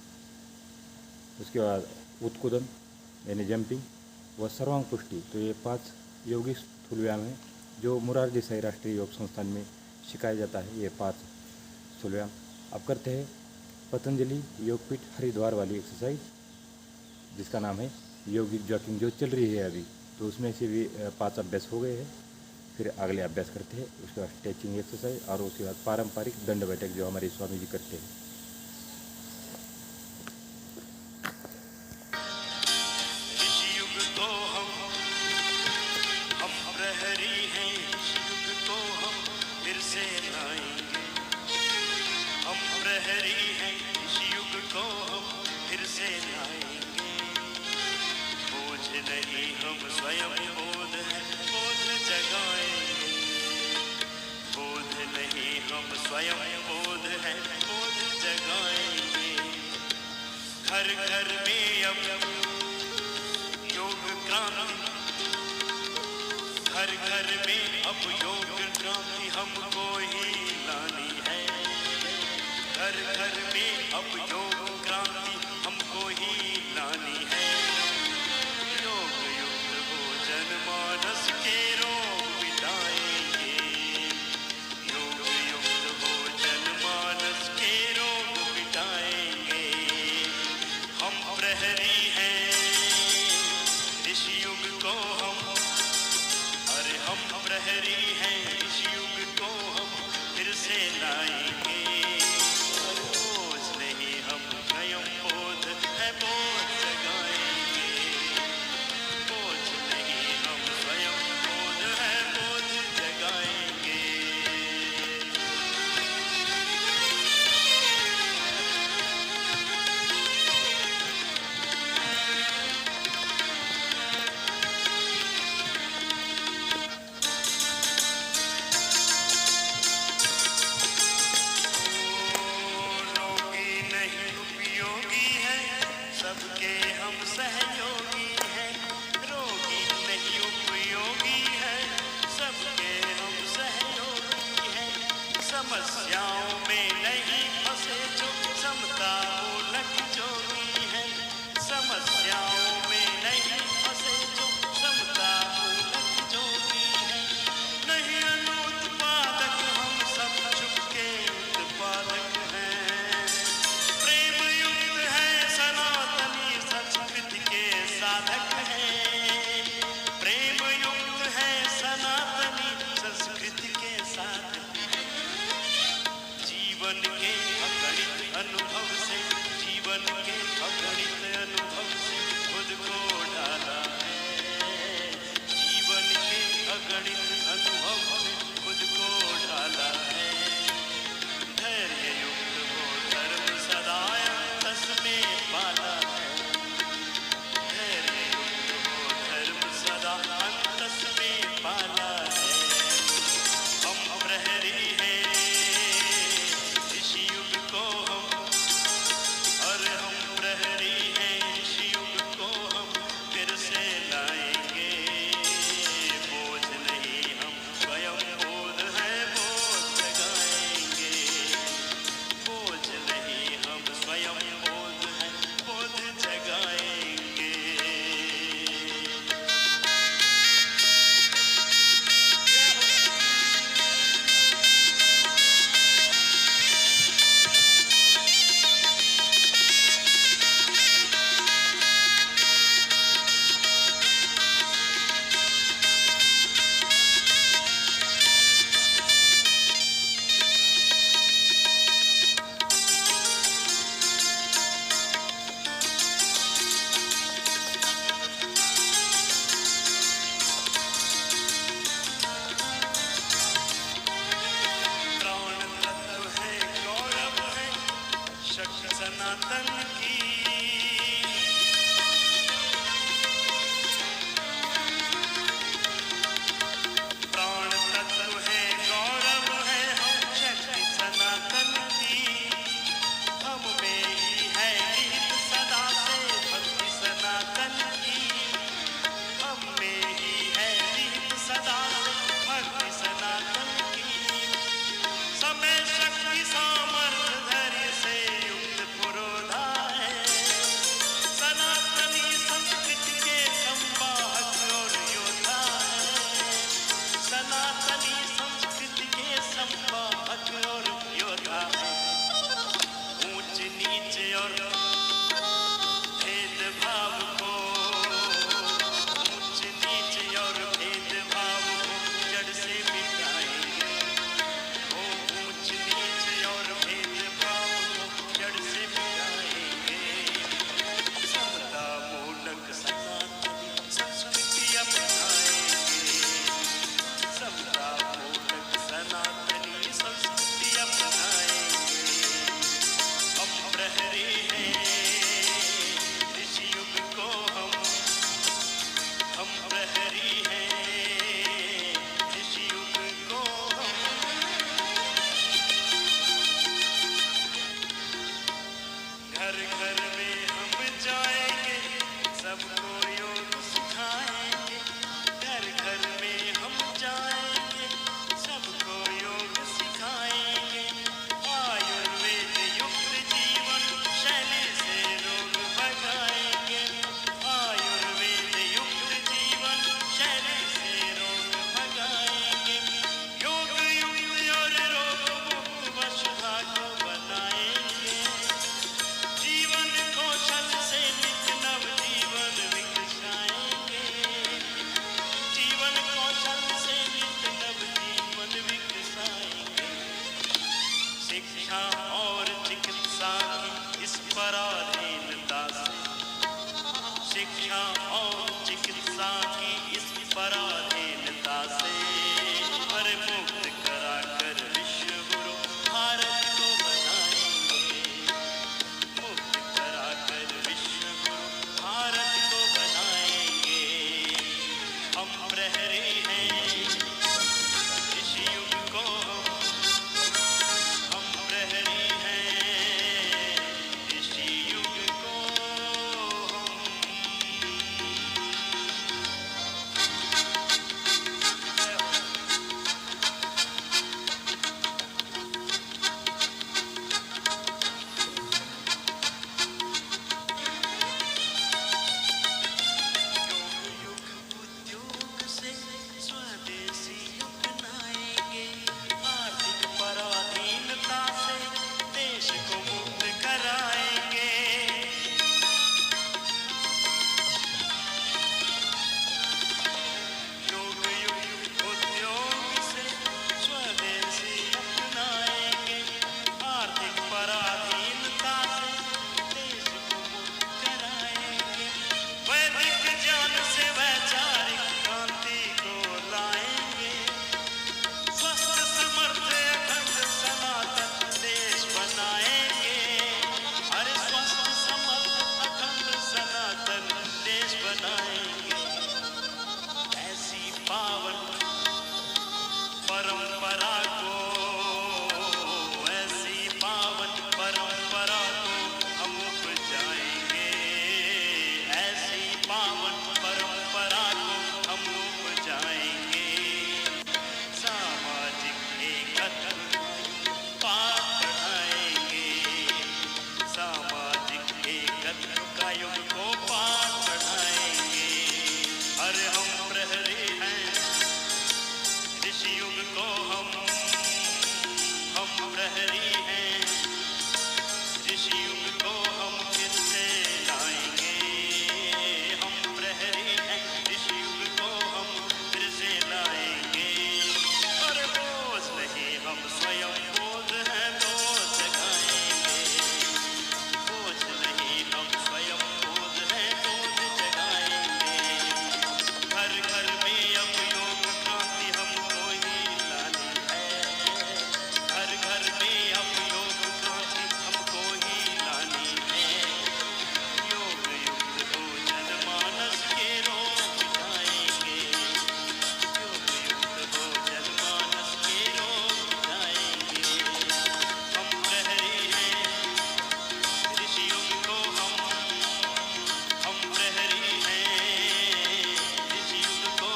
उसके बाद उत्कूदन यानी जंपिंग व सर्वांग पुष्टि। तो ये 5 यौगिक स्थूल व्यायाम है जो मोरारजी देसाई राष्ट्रीय योग संस्थान में सिखाया जाता है। ये 5 स्थूल व्यायाम अब करते हैं पतंजलि योगपीठ हरिद्वार वाली एक्सरसाइज जिसका नाम है यौगिक जॉकिंग, जो चल रही है अभी। तो उसमें से भी 5 अभ्यास हो गए हैं। फिर अगले अभ्यास करते हैं, उसके बाद स्ट्रेचिंग एक्सरसाइज और उसके बाद पारंपरिक दंड बैठक जो हमारे स्वामी जी करते हैं। इस युग को हम प्रहरी हैं, इस युग को हम फिर से लाएंगे। हम प्रहरी हैं, इस युग को हम फिर से लाएंगे। नहीं हम स्वयं बोध है बोध जगाएंगे, बोध नहीं हम स्वयं बोध है बोध जगाएंगे। घर घर में अब योग क्रांति, घर घर में अब योग क्रांति हमको ही लानी है। घर घर में अब योग क्रांति हमको ही लानी है। योग युक्त भोजन मानस के रोग मिटाएंगे, योग युक्त भोजन मानस के रोग मिटाएंगे। हम प्रहरी हैं इस युग को हम, अरे हम प्रहरी हैं इस युग को हम फिर से लाएंगे। रोज नहीं हम स्वयं शिक्षा और चिकित्सा की इस पराधीनता से हर मुक्त कराकर विश्व गुरु भारत को बनाएंगे। मुक्त कराकर विश्व गुरु भारत को बनाएंगे। हम प्रहरी हैं इस युग को, हम प्रहरी हैं इस युग को। उद्योग से स्वदेशी अपनाएंगे, आर्थिक पराधीनता से देश को मुक्त कराएंगे। उद्योग से स्वदेशी अपनाएंगे, आर्थिक पराधीनता से देश को मुक्त कराएंगे। वैदिक ज्ञान से वैचारिक क्रांति को लाएंगे। स्वस्थ समर्थ अखंड सनातन देश बनाएंगे। अरे स्वस्थ समर्थ अखंड सनातन देश बनाएंगे। ऐसी पावन परंपरा को, ऐसी पावन परंपरा को हम उपजाएंगे। ऐसी पावन परंपरा को हम उपजाएंगे। सामाजिक एकता पाठ पढ़ाएंगे। सामाजिक एकता का युग को पाठ पढ़ाएंगे। अरे हम प्रहरी हैं इस युग को, हम प्रहरी हैं इस युग को हम फिर से लाएंगे। हम प्रहरी हैं इस युग को हम फिर से लाएंगे। और बोझ नहीं हम स्वयं बोझ हैं तो जगाएंगे। बोझ नहीं हम स्वयं बोझ हैं तो जगाएंगे। घर घर में अब योग क्रांति हमको ही लानी है। घर घर में अब योग क्रांति हमको ही लानी है। योग युक्त भोजन मानस के रोग मिटाएंगे। योग युक्त भोजन मानस के रोग मिटाएंगे। हम प्रहरी हैं इस युग को, हम प्रहरी हैं इस युग को,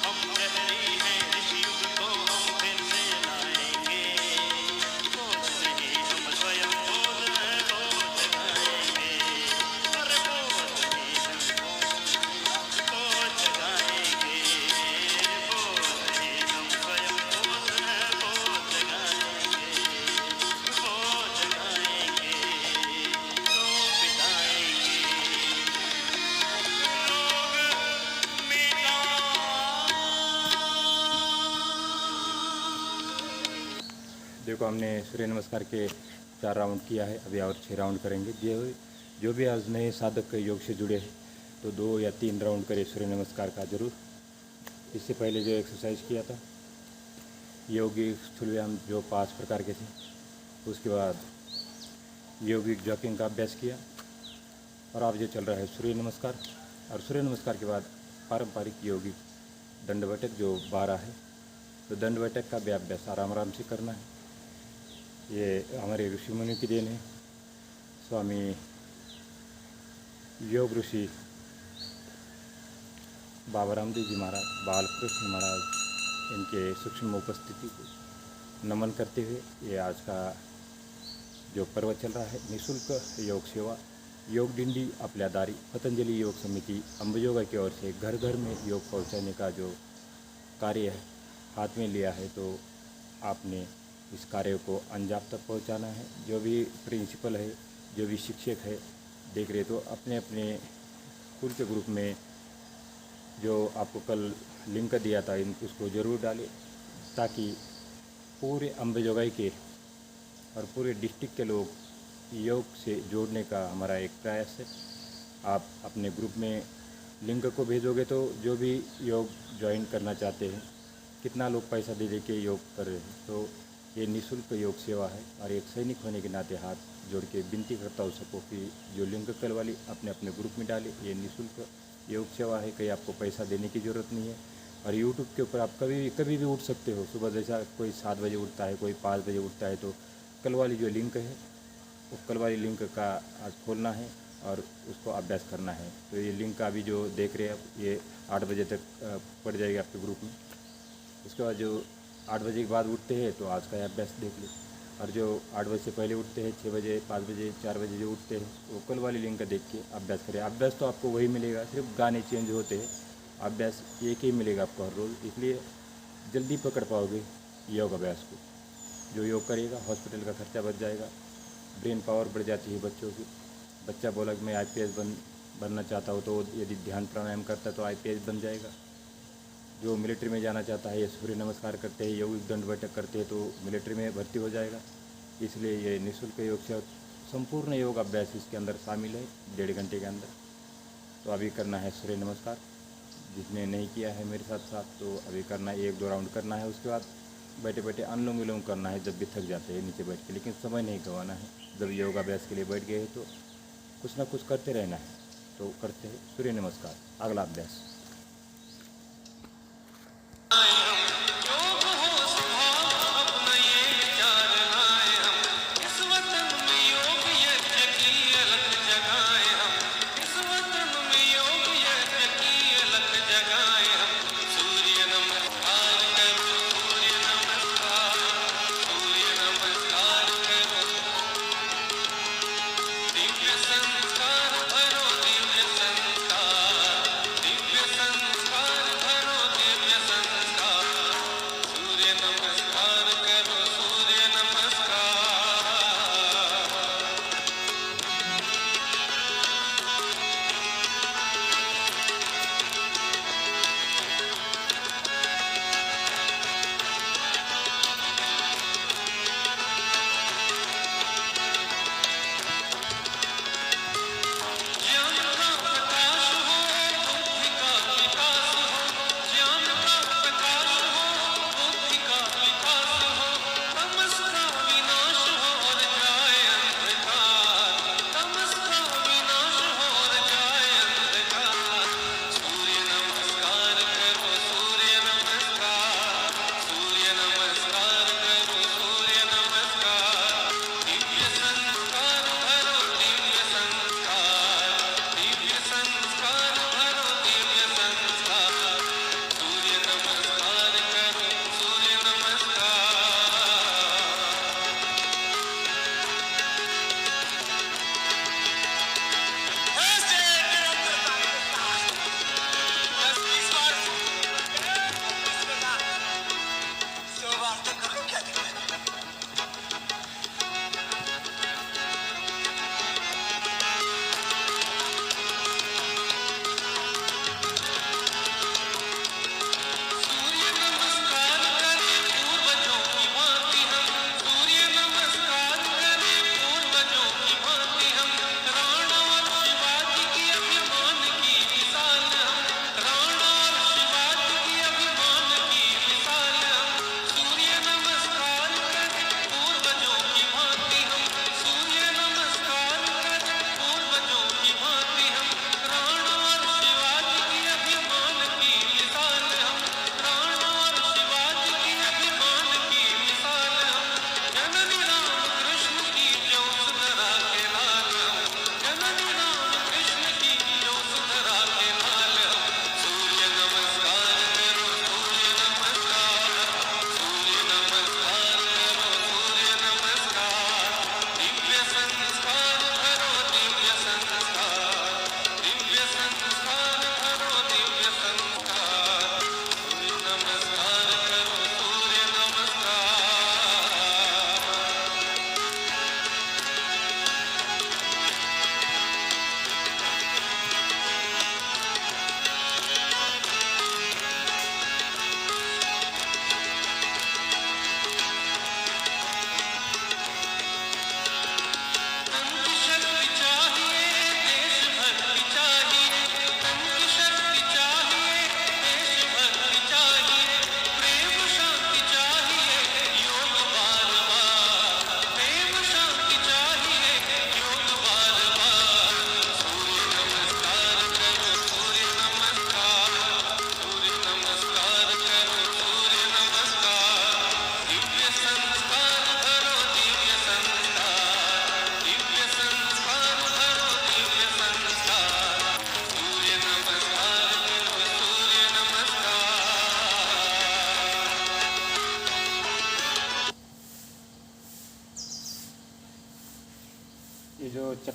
हम प्रहरी हैं इस युग को हम फिर से लाएंगे। बोझ नहीं हम स्वयं बोझ हैं तो जगाएंगे। अरे बोझ नहीं हम तो जगाएंगे। बोझ नहीं हम स्वयं बोझ हैं तो जगाएंगे। वो जगाएंगे तो बिताएंगे। देखो हमने सूर्य नमस्कार के 4 राउंड किया है, अभी और 6 राउंड करेंगे। जो भी आज नए साधक योग से जुड़े हैं तो 2 या 3 राउंड करें सूर्य नमस्कार का ज़रूर। इससे पहले जो एक्सरसाइज किया था यौगिक स्थूल व्यायाम जो 5 प्रकार के थे, उसके बाद यौगिक जॉकिंग का अभ्यास किया और अब जो चल रहा है सूर्य नमस्कार। और सूर्य नमस्कार के बाद पारंपरिक यौगिक दंड बैठक जो 12 है, तो दंड बैठक का भी अभ्यास आराम आराम से करना है। ये हमारे ऋषि मुनि की देन है। स्वामी योग ऋषि बाबा रामदेव जी महाराज, बालकृष्ण महाराज, इनके सूक्ष्म उपस्थिति को नमन करते हुए ये आज का जो पर्व चल रहा है निःशुल्क योग सेवा योग डिंडी आपल्या दारी पतंजलि योग समिति अंबजोगा की ओर से घर घर में योग पहुंचाने का जो कार्य है हाथ में लिया है, तो आपने इस कार्य को अंजाम तक पहुंचाना है। जो भी प्रिंसिपल है, जो भी शिक्षक है देख रहे, तो अपने अपने स्कूल के ग्रुप में जो आपको कल लिंक दिया था उसको ज़रूर डालें, ताकि पूरे अंबेजोगाई के और पूरे डिस्ट्रिक्ट के लोग योग से जोड़ने का हमारा एक प्रयास है। आप अपने ग्रुप में लिंक को भेजोगे तो जो भी योग ज्वाइन करना चाहते हैं, कितना लोग पैसा दे दे के योग कर रहे हैं, तो ये निःशुल्क योग सेवा है। और एक सैनिक होने के नाते हाथ जोड़ के विनती करता हूँ सबको कि जो लिंक कल वाली अपने अपने ग्रुप में डाले। ये निःशुल्क योग सेवा है, कहीं आपको पैसा देने की ज़रूरत नहीं है। और यूट्यूब के ऊपर आप कभी भी उठ सकते हो। सुबह जैसा कोई 7 बजे उठता है, कोई 5 बजे उठता है, तो कल वाली जो लिंक है वो कल वाली लिंक का आज खोलना है और उसको अभ्यास करना है। तो ये लिंक अभी जो देख रहे हैं आप, ये 8 बजे तक पड़ जाएगी आपके ग्रुप में। उसके बाद जो 8 बजे के बाद उठते हैं तो आज का अभ्यास देख लो। और जो 8 बजे से पहले उठते हैं, 6 बजे, 5 बजे, 4 बजे जो उठते हैं, वो कल वाली लिंक देख के अभ्यास करें। अभ्यास तो आपको वही मिलेगा, सिर्फ गाने चेंज होते हैं, अभ्यास एक ही मिलेगा आपको हर रोज़। इसलिए जल्दी पकड़ पाओगे योग अभ्यास को। जो योग करेगा हॉस्पिटल का खर्चा बच जाएगा, ब्रेन पावर बढ़ जाती है बच्चों की। बच्चा बोला कि मैं IPS बनना चाहता हूँ, तो यदि ध्यान प्राणायाम करता है तो IPS बन जाएगा। जो मिलिट्री में जाना चाहता है, ये सूर्य नमस्कार करते हैं, यौगिक दंड बैठक करते हैं, तो मिलिट्री में भर्ती हो जाएगा। इसलिए ये निःशुल्क योग से संपूर्ण योग अभ्यास इसके अंदर शामिल है 1.5 घंटे के अंदर। तो अभी करना है सूर्य नमस्कार, जिसने नहीं किया है मेरे साथ साथ तो अभी करना है, 1-2 राउंड करना है। उसके बाद बैठे बैठे अनुलोम विलोम करना है जब भी थक जाते हैं नीचे बैठ के, लेकिन समय नहीं गंवाना है। जब योग अभ्यास के लिए बैठ गए तो कुछ ना कुछ करते रहना है। तो करते हैं सूर्य नमस्कार। अगला अभ्यास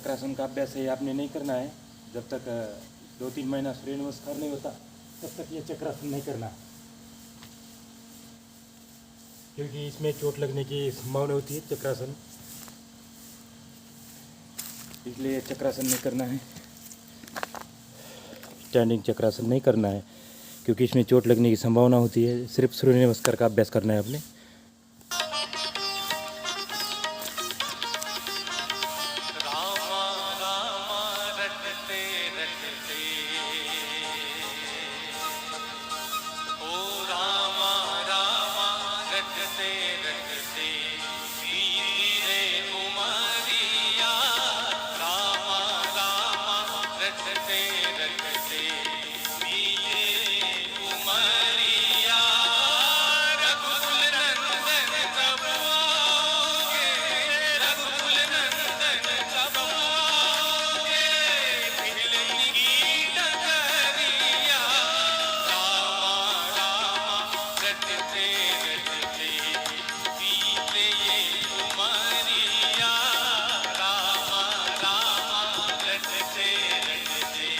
चक्रासन का अभ्यास है आपने नहीं करना है। जब तक 2-3 महीना सूर्य नमस्कार नहीं होता तब तक ये चक्रासन नहीं करना, क्योंकि इसमें चोट लगने की संभावना होती है चक्रासन, इसलिए चक्रासन नहीं करना है। स्टैंडिंग चक्रासन नहीं करना है क्योंकि इसमें चोट लगने की संभावना होती है। सिर्फ सूर्य नमस्कार का अभ्यास करना है आपने। रामा रामा रटते रटते, ओ रामा रामा रटते रटते, धीरे उमरिया, रामा रामा रटते रटते, धीरे उमरिया, रघुकुल नंदन कब आओगे, रघुकुल नंदन कब आओगे, भिलंगी डगरिया, रामा रामा रटते रटते, बीते ये उमरिया, रामा रामा रटते रटते।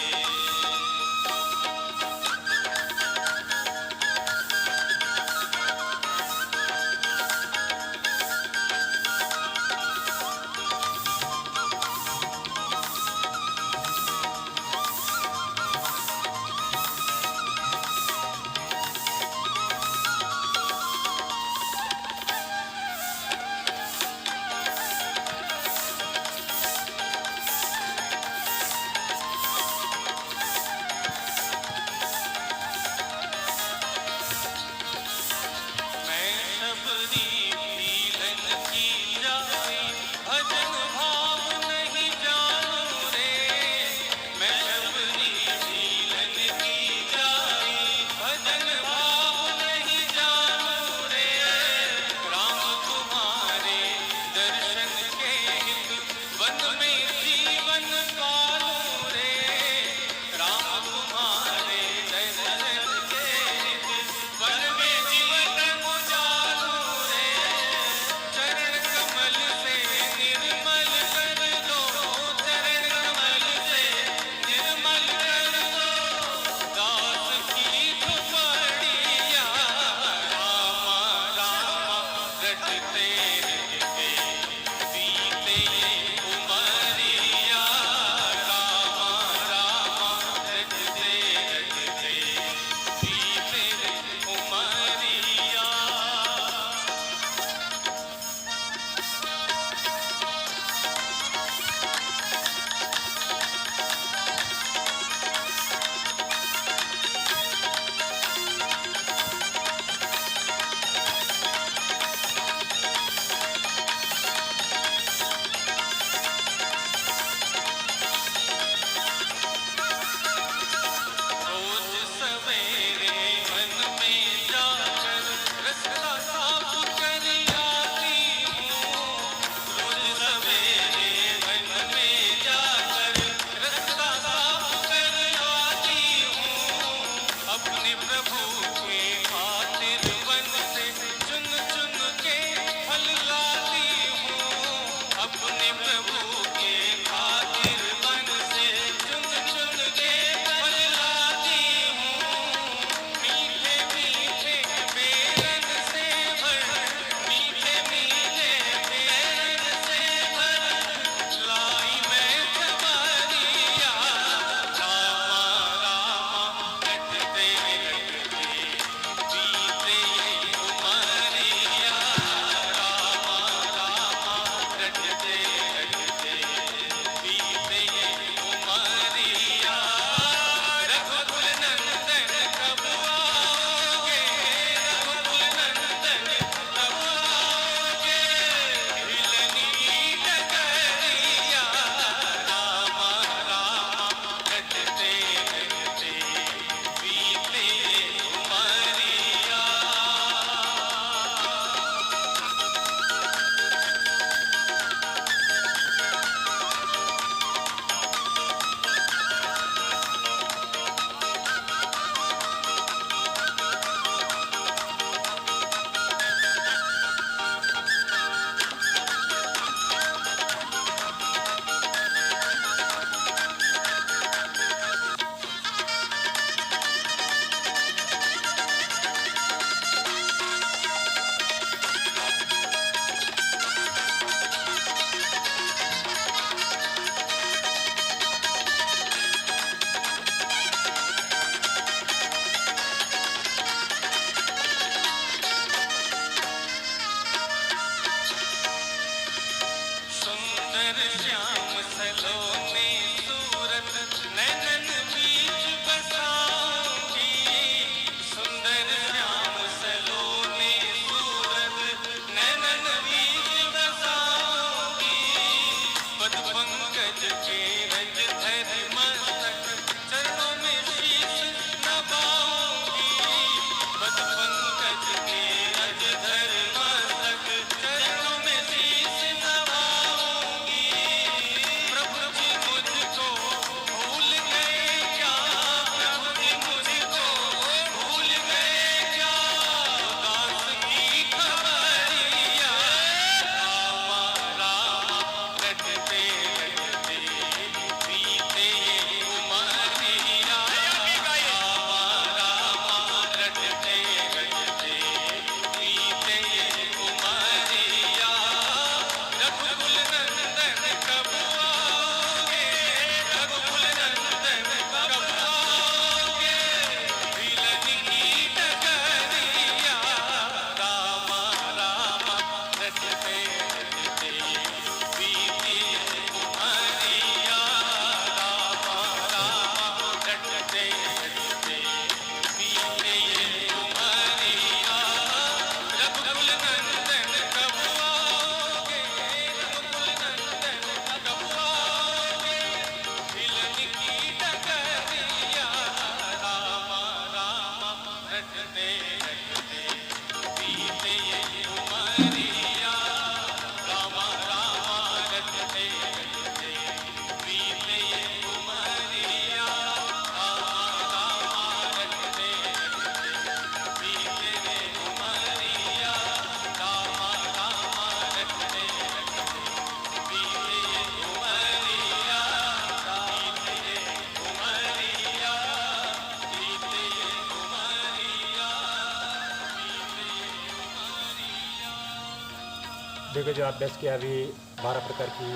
देखो जो अभ्यास किया अभी 12 प्रकार की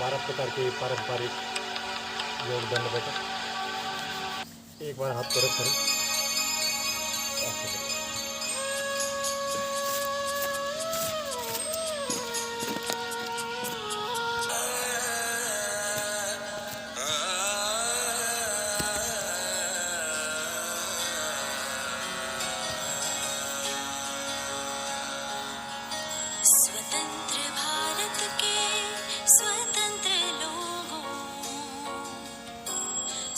12 प्रकार के पारंपरिक योग दंड बैठक। एक बार हाथ तरफ करो। स्वतंत्र भारत के स्वतंत्र लोगों,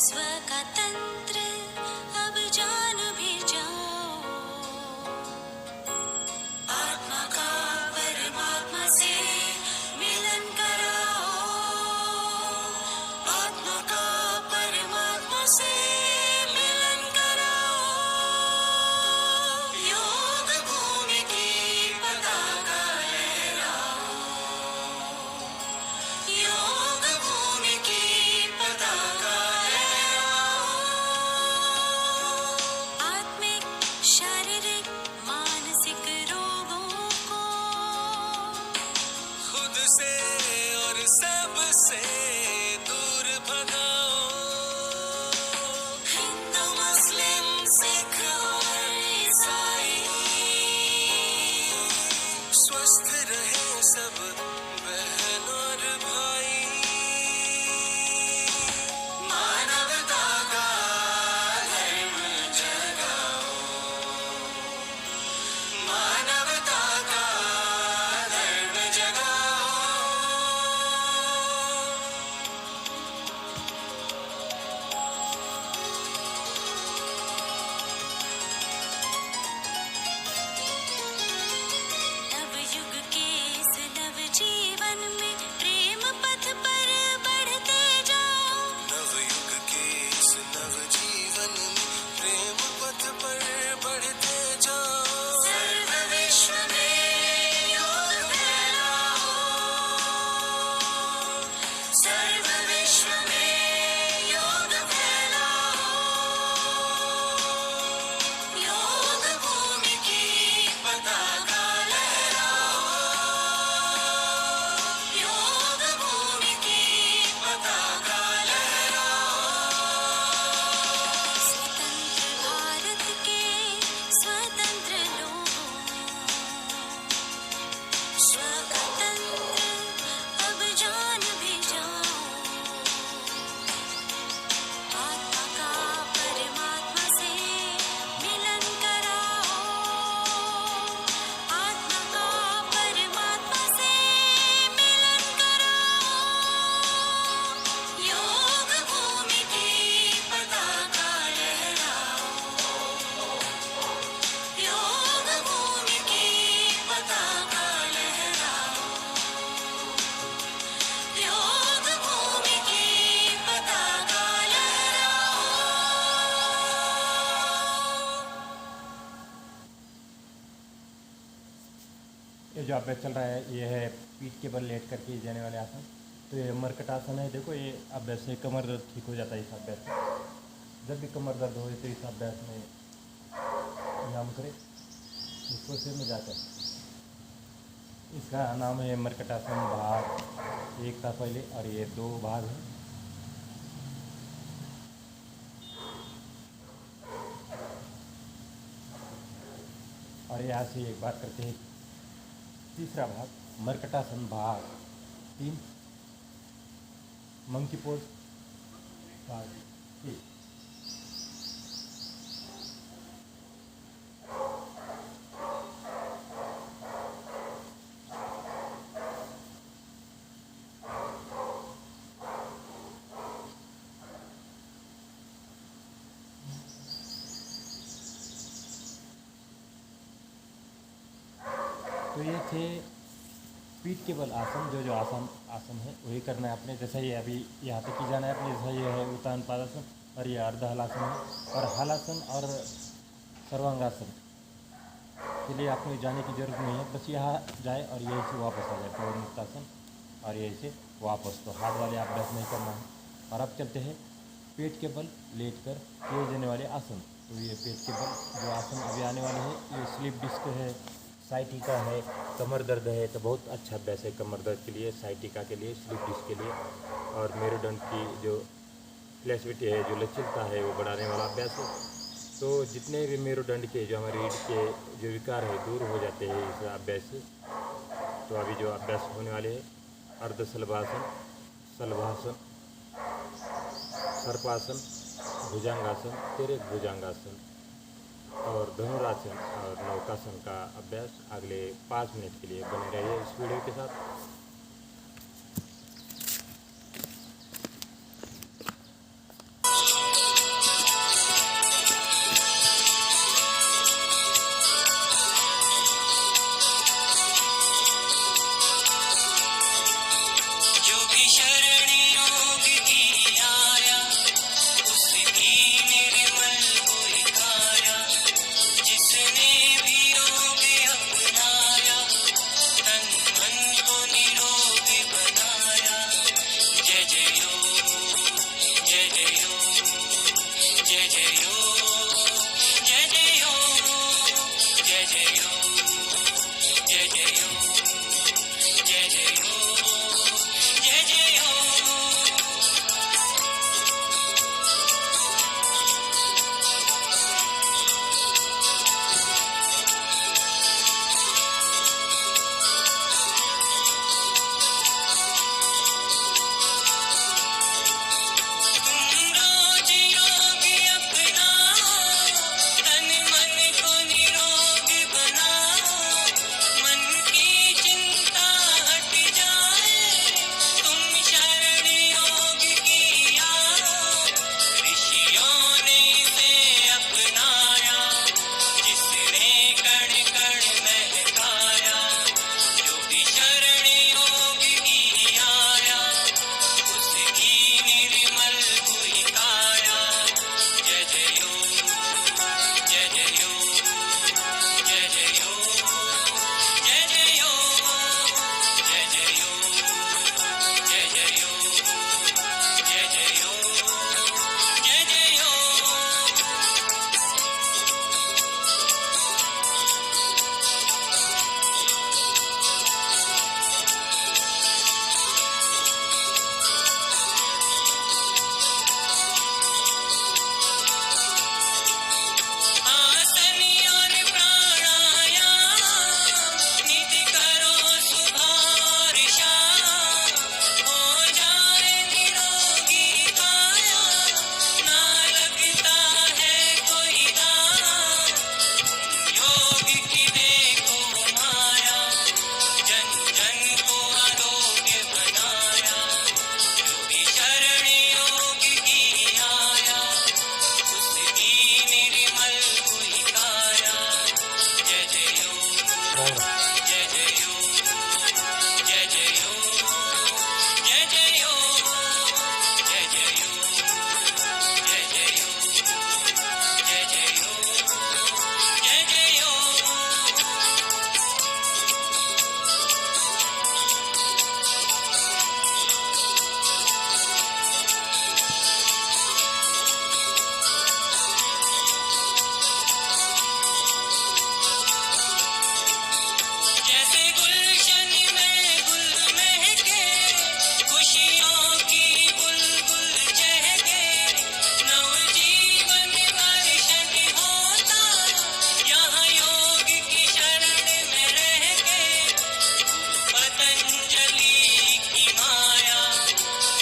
स्व का तंत्र अब जान भी जाओ। आत्मा का परमात्मा से मिलन कराओ, आत्मा का परमात्मा से मिलन कराओ। योग भूमि की पताका लहराओ, योग भूमि की पताका लहराओ। आत्मिक शारीरिक मानसिक रोगों को खुद से और सबसे दूर भगाओ। हिंदू मुस्लिम सिख और ईसाई स्वस्थ रहे सब बहन और भाई। मानवता का धर्म जगाओ, मानवता का धर्म जगाओ। नव युग के इस नव जीवन में प्रेम पथ पर बढ़ते जाओ। नव युग के इस नव जीवन में प्रेम पथ पर बढ़ते जाओ। सर्व विश्व में योग फैलाओ, सर्व विश्व में योग फैलाओ। योग भूमि की पताका लहराओ, योग भूमि की पताका लहराओ। स्वतंत्र भारत के स्वतंत्र लोगों, स्व का तंत्र अब जान भी जाओ। आत्मा का परमात्मा से मिलन कराओ, आत्मा का परमात्मा से मिलन कराओ। योग भूमि की पताका लहराओ, योग भूमि की पताका लहराओ, योग भूमि की पताका लहराओ। ये जो अभ्यास चल रहा है ये है पीठ के बल लेट करके जाने वाले आसन। तो ये मरकट आसन है। देखो ये अभ्यास से कमर दर्द ठीक हो जाता है। इस अभ्यास में जब भी कमर दर्द हो तो इस अभ्यास में व्यायाम करें। इसको सिर में जाकर इसका नाम है मरकट आसन भाग 1 था पहले और ये 2 भाग है। और यहाँ से एक बात करते हैं तीसरा भाग मरकटासन भाग 3 मंकी पोज भाग 1। तो ये थे पीठ के बल आसन। जो आसन है वही करना है अपने। जैसा ये अभी यहाँ तक की जाना है अपने। जैसा ये है उत्तान पादासन और ये अर्ध हलासन है। और हलासन और सर्वांगासन के लिए आपको जाने की ज़रूरत नहीं है। बस यहाँ जाए और यहीं से वापस आ जाए पवन मुक्तासन और यहीं से वापस। तो हाथ वाले अभ्यास नहीं करना है। और अब चलते हैं पेट के बल लेट कर किए जाने वाले आसन। तो ये पेट के बल जो आसन अभी आने वाले हैं, ये स्लीप डिस्क है, साइटिका है, कमर दर्द है तो बहुत अच्छा अभ्यास है कमर दर्द के लिए, साइटिका के लिए, स्लीप डिस्क के लिए। और मेरुदंड की जो फ्लेक्सिबिलिटी है, जो लचीलता है, वो बढ़ाने वाला अभ्यास है। तो जितने भी मेरुदंड के जो हमारे रीढ़ के जो विकार है दूर हो जाते हैं इस अभ्यास से। तो अभी जो अभ्यास होने वाले हैं, अर्धशलभासन, शलभासन, सर्पासन, भुजंगासन, तिर्यक भुजंगासन और धनुरासन और नौकासन का अभ्यास अगले 5 मिनट के लिए बने रहिए इस वीडियो के साथ। जो भी शरण योग की आया, उसकी निर्मल हुई काया। जिसने भी योग अपनाया, तन मन को निरोग बनाया। जय जय योग, जय जय योग, जय जय योग, जय जय योग, जय जय योग, जय जय योग, जय जय योग, जय जय योग। तुम रोज योग अपनाओ, तन मन को निरोग बनाओ। मन की चिंता हट जाए, तुम शरण योग की आओ। ऋषियों ने इसे अपनाया, जिसने कण कण महकाया। जो भी शरण योग की आया, उसकी निर्मल हुई काया। जय जय योग, जय जय योग, जय जय योग, जय जय योग, जय जय योग, जय जय योग, जय जय योग, जय जय योग। आसन और प्राणायाम नित्य करो सुबह और शाम। हो जाए निरोगी काया, ना लगता है कोई दाम। योग की देखो माया, जन जन को आरोग्य बनाया। जो भी शरण योग की आया, उसकी निर्मल हुई काया। जय जय योग, जय जय योग, जय जय योग, जय जय योग, जय जय योग, जय जय योग, जय जय योग, जय जय योग। जैसे गुलशन में गुल महके, खुशियों की बुलबुल चहके। नवजीवन वर्षण होता, यहाँ योग की शरण में रह के। पतंजलि की माया,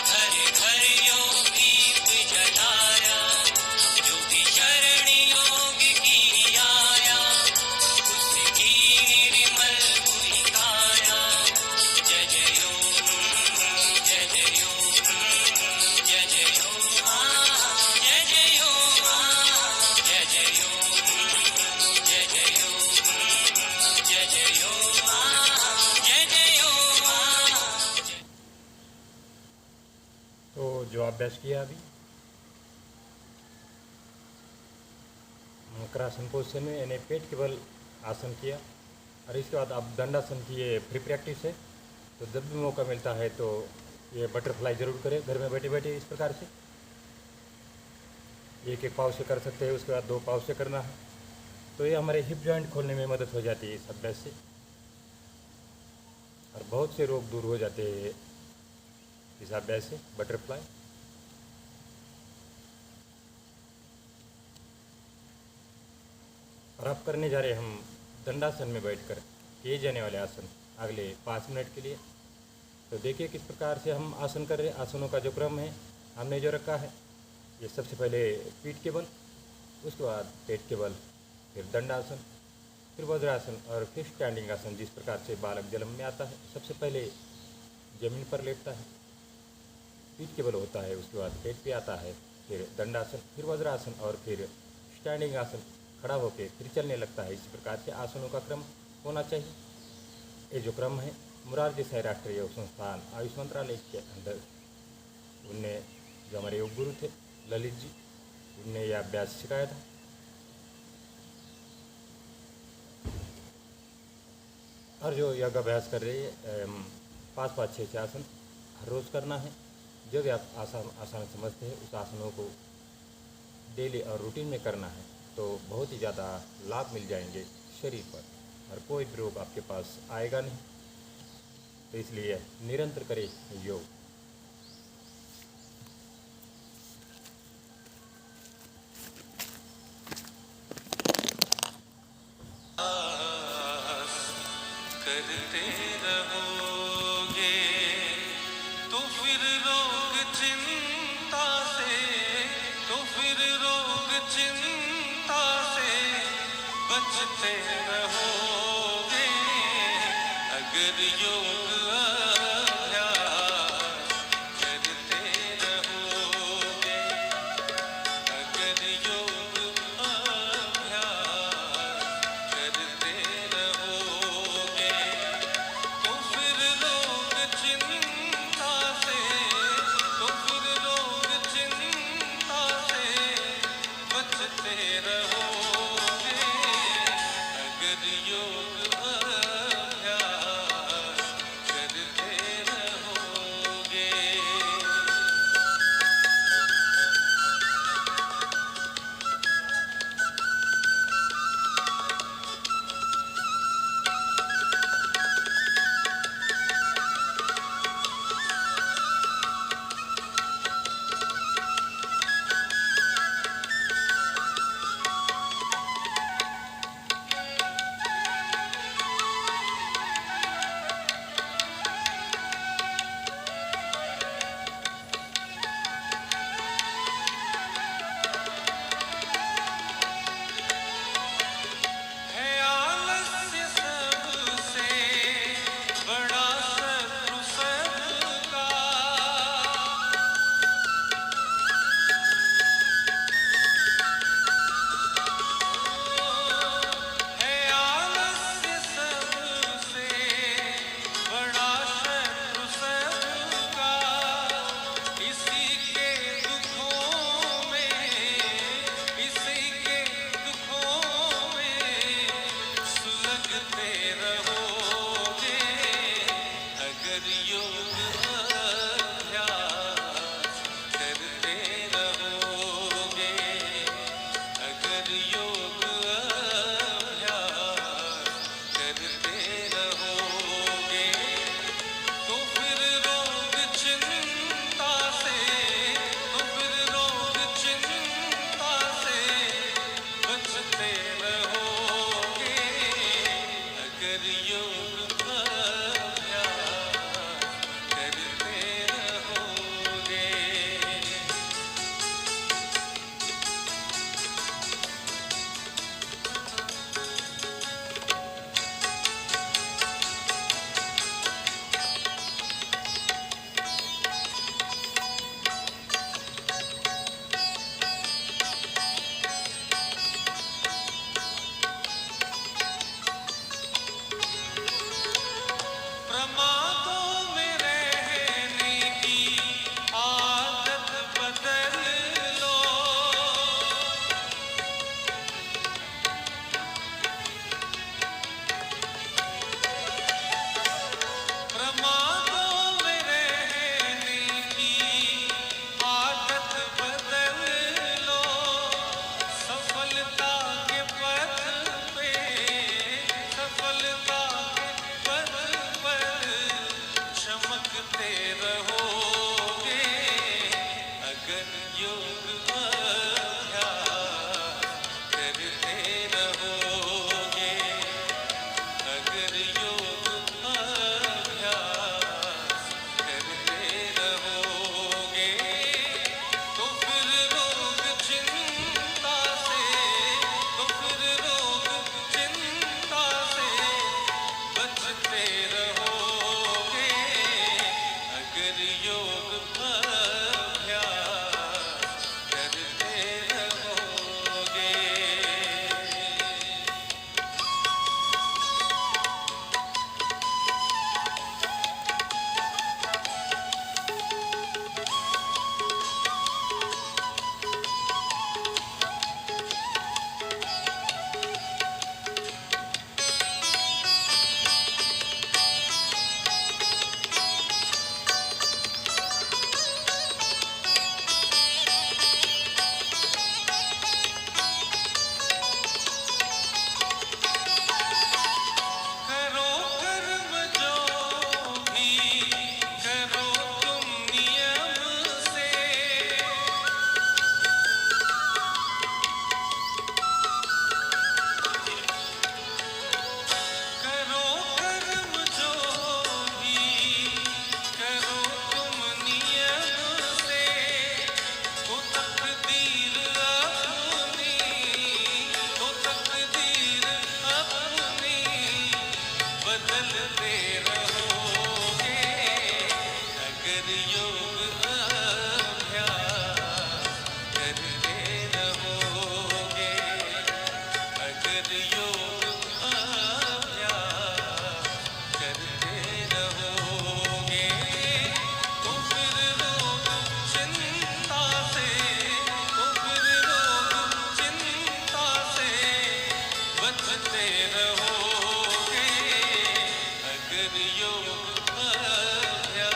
घर घर योग दीप जलाया। जो भी शरण योग की आया, उसकी निर्मल हुई काया। जय जय योग, जय जय योग, जय जय योग, जय जय योग, जय जय योग, जय जय योग, जय जय योग, जय जय योग। तो जो अभ्यास किया अभी मकरासन पोजिशन में, यानी पेट के बल आसन किया। और इसके बाद अब दंडासन की ये फ्री प्रैक्टिस है। तो जब भी मौका मिलता है तो ये बटरफ्लाई ज़रूर करें घर में बैठे बैठे इस प्रकार से। एक एक पाव से कर सकते हैं, उसके बाद 2 पाव से करना है। तो ये हमारे हिप जॉइंट खोलने में मदद हो जाती है इस अभ्यास से, और बहुत से रोग दूर हो जाते हैं इस अभ्यास से। बटरफ्लाई। और अब करने जा रहे हैं हम दंडासन में बैठकर किए जाने वाले आसन अगले 5 मिनट के लिए। तो देखिए किस प्रकार से हम आसन कर रहे हैं। आसनों का जो क्रम है हमने जो रखा है, ये सबसे पहले पीठ के बल, उसके बाद पेट के बल, फिर दंडासन, फिर वज्रासन और फिर स्टैंडिंग आसन। जिस प्रकार से बालक जन्म में आता है, सबसे पहले जमीन पर लेटता है, पीठ के बल होता है, उसके बाद पेट पे आता है, फिर दंडासन, फिर वज्रासन और फिर स्टैंडिंग आसन, खड़ा होकर फिर चलने लगता है। इस प्रकार से आसनों का क्रम होना चाहिए। ये जो क्रम है मोरारजी देसाई राष्ट्रीय योग संस्थान आयुष मंत्रालय के अंदर, उनने जो हमारे योग गुरु थे ललित जी, उनने यह अभ्यास सिखाया था। और जो योग अभ्यास कर रहे हैं 5-5, 6 आसन हर रोज़ करना है। जो भी आप आसान समझते हैं उस आसनों को डेली और रूटीन में करना है, तो बहुत ही ज़्यादा लाभ मिल जाएंगे शरीर पर, और कोई भी रोग आपके पास आएगा नहीं। तो इसलिए निरंतर करें योग। करते रहोगे तो फिर रोग चिंता से, तो फिर रोग चिंता से बचते रहोगे। अगर योग अभ्यास करते रहोगे, अगर योग अभ्यास करते रहोगे, तो फिर रोग चिंता से, तो फिर रोग चिंता से बचते रहोगे। अगर योग अभ्यास करते रहोगे। करो कर्म जो भी करो तुम नियम से। करो कर्म जो भी करो तुम नियम से। तो तकदीर अपनी बदलते रहोगे। अगर योग अभ्यास करते रहोगे। अगर योग अभ्यास करते रहोगे। तो फिर रोग चिंता से बचते रहोगे। अगर योग अभ्यास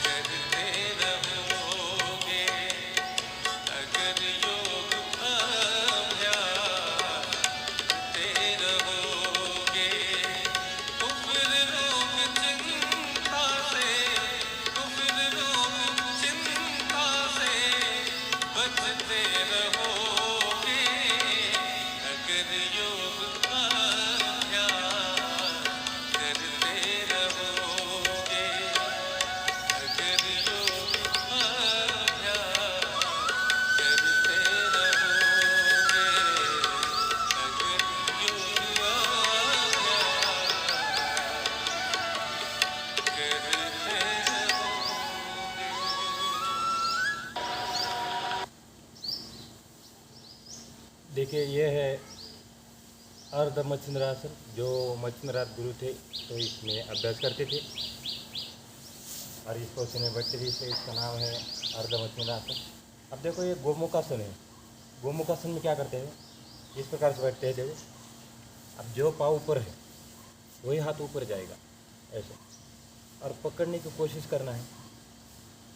करते रहोगे। अगर योग अभ्यास करते रहोगे। तो फिर रोग चिंता से बचते रहोगे। अगर योग अभ्यास करते रहोगे। अगर योग अभ्यास करते रहोगे। अगर योग अभ्यास करते रहोगे। देखिए ये है अर्ध मच्छिंद्रासन, जो मच्छिंद्रनाथ गुरु थे तो इसमें अभ्यास करते थे और इस पोजिशन में बैठते थे, इसलिए इसका नाम है अर्ध मच्छिंद्रासन। अब देखो ये गोमुखासन है। गोमुखासन में क्या करते हैं, इस प्रकार से बैठते हैं। देखो अब जो पाँव ऊपर है वही हाथ ऊपर जाएगा ऐसे, और पकड़ने की कोशिश करना है,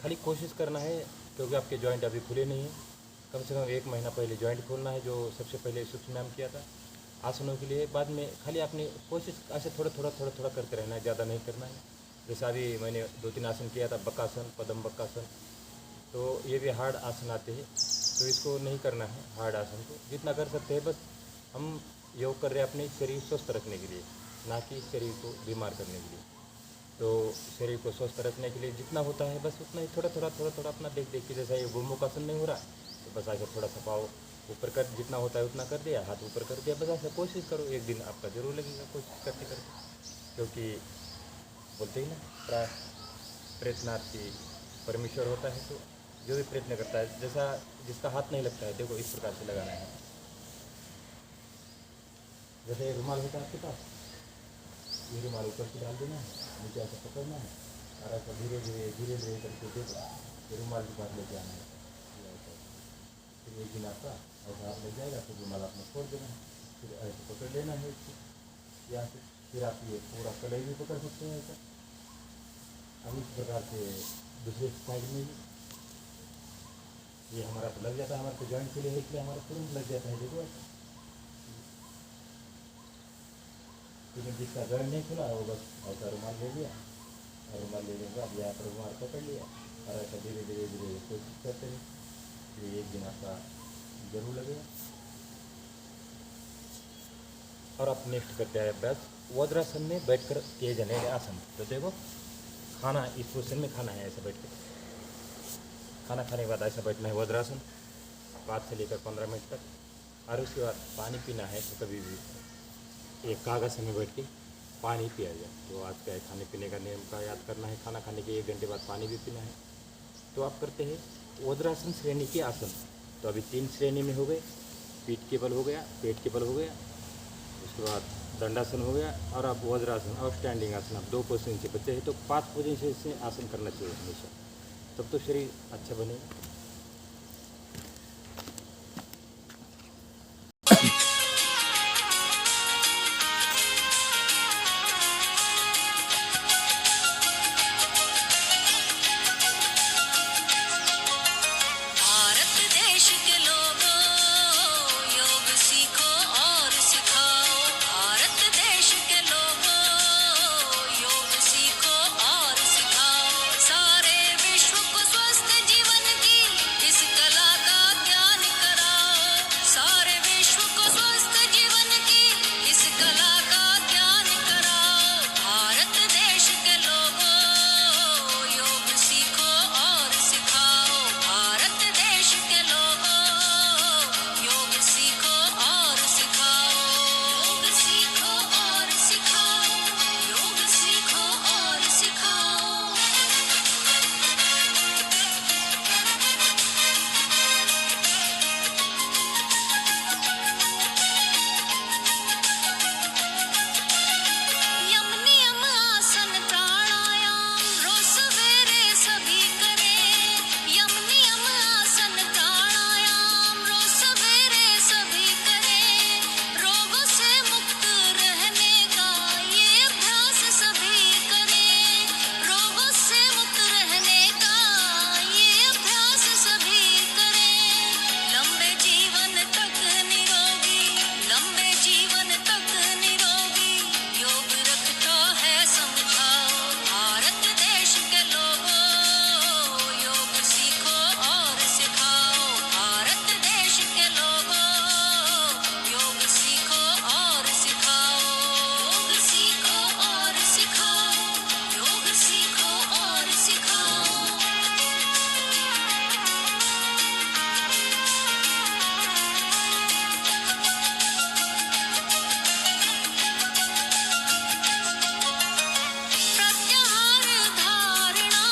खाली कोशिश करना है, क्योंकि आपके जॉइंट अभी खुले नहीं हैं। कम से कम 1 महीना पहले जॉइंट खोलना है, जो सबसे पहले सूक्ष्म व्यायाम किया था आसनों के लिए। बाद में खाली अपनी कोशिश ऐसे थोड़ा थोड़ा करते रहना है, ज़्यादा नहीं करना है। जैसे अभी मैंने 2-3 आसन किया था, बक्कासन, पद्म बक्कासन, तो ये भी हार्ड आसन आते हैं, तो इसको नहीं करना है हार्ड आसन को। जितना कर सकते हैं बस हम योग कर रहे हैं अपने शरीर स्वस्थ रखने के लिए, ना कि शरीर को बीमार करने के लिए। तो शरीर को स्वस्थ रखने के लिए जितना होता है बस उतना ही थोड़ा थोड़ा अपना देख के, जैसा ये गोमुखासन नहीं हो रहा तो बस ऐसा थोड़ा सा पाव ऊपर कर, जितना होता है उतना कर दिया, हाथ ऊपर कर दिया, बस ऐसा कोशिश करो। एक दिन आपका जरूर लगेगा कोशिश करते करते, क्योंकि बोलते ही ना प्रयत्नार्थी परमेश्वर होता है। तो जो भी प्रयत्न करता है, जैसा जिसका हाथ नहीं लगता है, देखो इस प्रकार से लगाना है। जैसे रुमाल होता है आपके पास, ये रुमाल ऊपर से डाल देना है, नीचे ऐसा पकड़ना है और ऐसा धीरे धीरे करके देखो, ये रुमाल के पास लेके आना है। फिर एक दिन आपका ऐसा हाथ लग जाएगा, फिर रुमाल आपने छोड़ देना है, फिर ऐसे पकड़ लेना है इसको यहाँ से। फिर आप ये पूरा कलाई भी पकड़ सकते हैं ऐसा। अब इस प्रकार से दूसरे साइड में भी ये हमारा तो लग जाता है, हमारे को जॉइंट के लिए है, इसलिए हमारा तुरंत लग जाता है। देखो ऐसा, लेकिन जिसका जॉइंट नहीं खुला वो बस ऐसा रुमाल ले लिया, और रुमाल लेने के बाद यहाँ पर रुमाल पकड़ लिया और ऐसा धीरे धीरे कोशिश करते हैं। फिर एक दिन आपका जरूर लगेगा। और आप नेक्स्ट करते हैं अभ्यास वज्रासन में बैठकर किए जाने वाले आसन। तो देखो खाना इस पोजिशन में खाना है, ऐसा बैठ के खाना खाने के बाद ऐसा बैठना है वज्रासन 5 से लेकर 15 मिनट तक। और उसके बाद पानी पीना है तो कभी भी एक कागज में बैठ के पानी पिया जाए। तो आज का है खाने पीने का नियम का याद करना है, खाना खाने के 1 घंटे बाद पानी भी पीना है। तो आप करते हैं वज्रासन श्रेणी के आसन। तो अभी 3 श्रेणी में हो गए, पीठ के बल हो गया, पेट के बल हो गया, उसके बाद दंडासन हो गया, और अब वज्रासन और स्टैंडिंग आसन। आप 2 पोजीशन से बचे हैं तो 5 पोजीशन से आसन करना चाहिए हमेशा, तब तो शरीर अच्छा बनेगा। भारत देश के लोगों, योग सीखो और सिखाओ। भारत देश के लोगों, योग सीखो और सिखाओ। सारे विश्व को स्वस्थ जीवन की इस कला का ज्ञान कराओ। सारे विश्व को स्वस्थ जीवन की इस कला का ज्ञान कराओ। भारत देश के लोगों, योग सीखो और सिखाओ। भारत देश के लोगों, योग सीखो और सिखाओ। योग सीखो और सिखाओ। योग सीखो और सिखाओ। यम नियम आसन प्राणायाम रोज सवेरे सभी करें। यम नियम आसन प्राणायाम रोज सवेरे सभी करें। रोगों से मुक्त रहने का ये अभ्यास सभी करें। रोगों से मुक्त रहने का ये अभ्यास सभी करें। लंबे जीवन तक निरोगी, लंबे जीवन तक निरोगी योग रखता है समझाओ। भारत देश के लोगों, योग सीखो और सिखाओ। भारत देश के लोगों, योग सीखो और सिखाओ। योग सीखो और सिखाओ। योग सीखो और सिखाओ। प्रत्याहार धारणा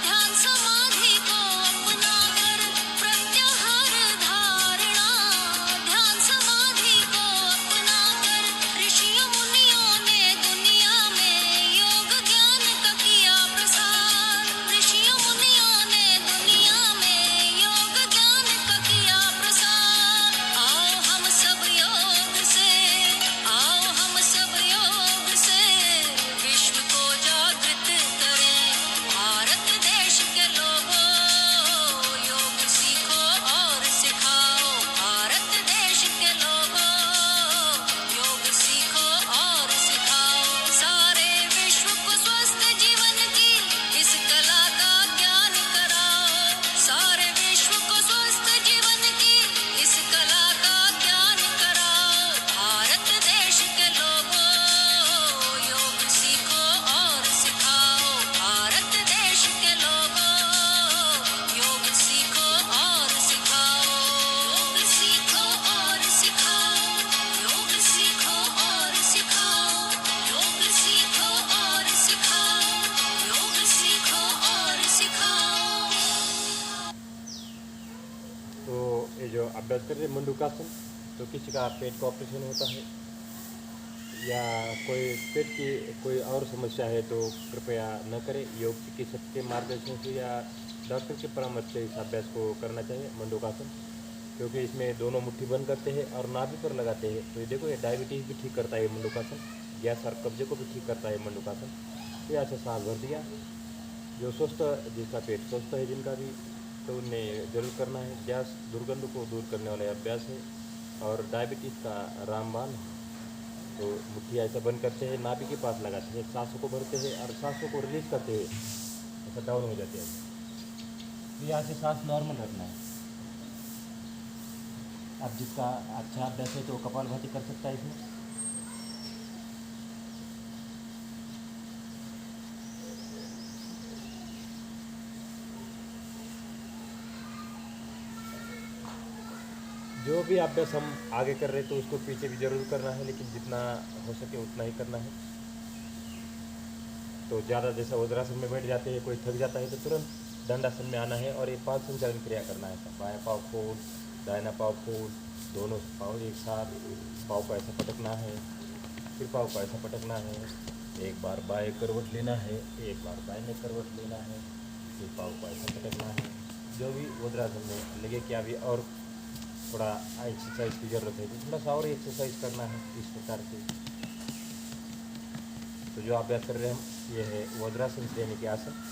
ध्यान समाधि को अपना कर। प्रत्याहार धारणा ध्यान समाधि को अपना कर। ऋषियों मुनियों ने दुनिया में योग ज्ञान का किया प्रसार। ऋषियों मुनियों ने दुनिया में योग ज्ञान का किया प्रसार। आओ हम सब योग से, आओ हम सब योग से विश्व को जागृत करें। भारत देश के लोगों, योग सीखो और सिखाओ। भारत देश के लोगों, योग सीखो और सिखाओ। सारे विश्व को स्वस्थ जीवन की इस कला का ज्ञान कराओ। सारे विश्व को स्वस्थ जीवन की इस कला का ज्ञान कराओ। भारत देश के लोगों, योग सीखो और सिखाओ। भारत देश के लोगों, योग सीखो और सिखाओ। योग सीखो और सिखाओ। योग सीखो और सिखाओ। योग सीखो और सिखाओ। योग सीखो और सिखाओ। तो ये जो अभ्यास कर रहे हैं मंडूकासन, तो किसी का पेट का ऑपरेशन होता है या कोई पेट की कोई और समस्या है तो कृपया न करें। योग चिकित्सक के मार्गदर्शन से या डॉक्टर के परामर्श से इस अभ्यास को करना चाहिए मंडूकासन, क्योंकि इसमें दोनों मुट्ठी बंद करते हैं और नाभि पर लगाते हैं। तो ये देखो, ये डायबिटीज़ भी ठीक करता है मंडूकासन, गैस और कब्जे को भी ठीक करता है मंडूकासन। तो ऐसा सांस भर दिया। जो स्वस्थ, जिसका पेट स्वस्थ है जिनका भी, तो उन्हें जरूर करना है। गैस दुर्गंध को दूर करने वाला अभ्यास है और डायबिटीज़ का रामबाण है। तो मुट्ठी ऐसा बंद करते हैं, नाभि के पास लगाते हैं, सांसों को भरते हैं और सांसों को रिलीज करते हैं, ऐसा डाउन हो जाते हैं। तो यहाँ से सांस नॉर्मल रखना है। अब जिसका अच्छा अभ्यास है तो कपालभाति कर सकता है इसमें। जो भी अभ्यास हम आगे कर रहे हैं तो उसको पीछे भी ज़रूर करना है, लेकिन जितना हो सके उतना ही करना है। तो ज़्यादा जैसा वज्रासन में बैठ जाते हैं, कोई थक जाता है तो तुरंत दंडासन में आना है और ये 5 संचालन क्रिया करना है। बायां पाँव फोल्ड, दाहिना पाँव फोल्ड, दोनों पाँव एक साथ, पाँव को ऐसा पटकना है, फिर पाँव को ऐसा पटकना है, एक बार बाएं करवट लेना है, एक बार दाहिने करवट लेना है, फिर पाँव को ऐसा पटकना है। जो भी वज्रासन में लगे कि अभी और थोड़ा एक्सरसाइज की ज़रूरत है तो थोड़ा सा और एक्सरसाइज करना है इस प्रकार से। तो जो अभ्यास कर रहे हैं हम, ये है वज्रासन श्रेणी के आसन।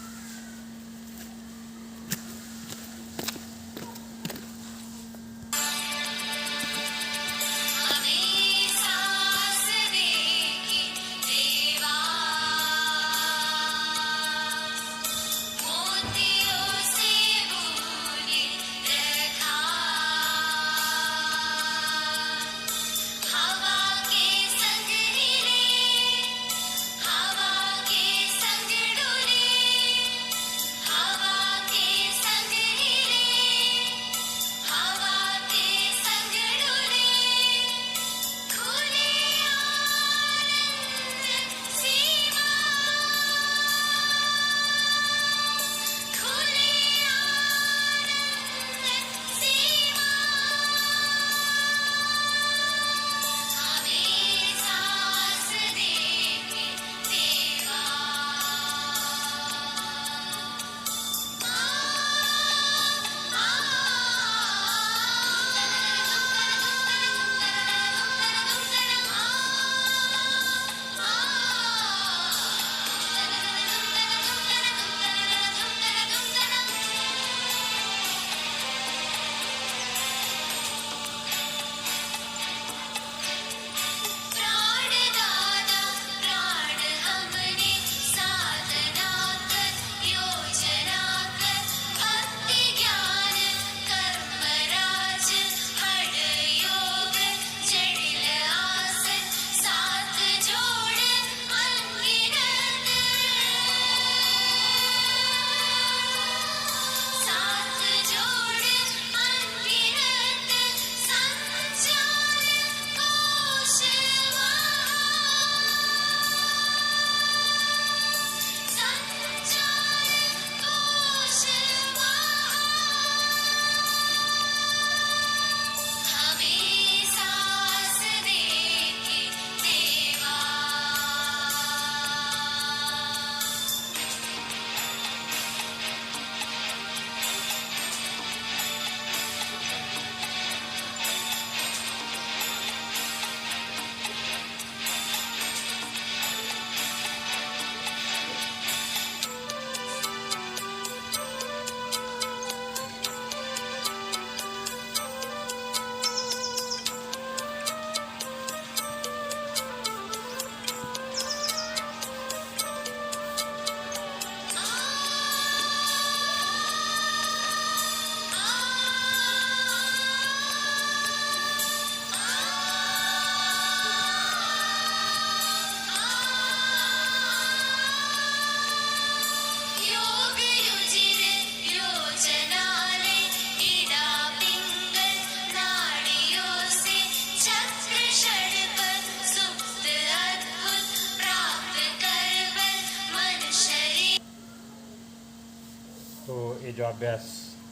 तो ये जो अभ्यास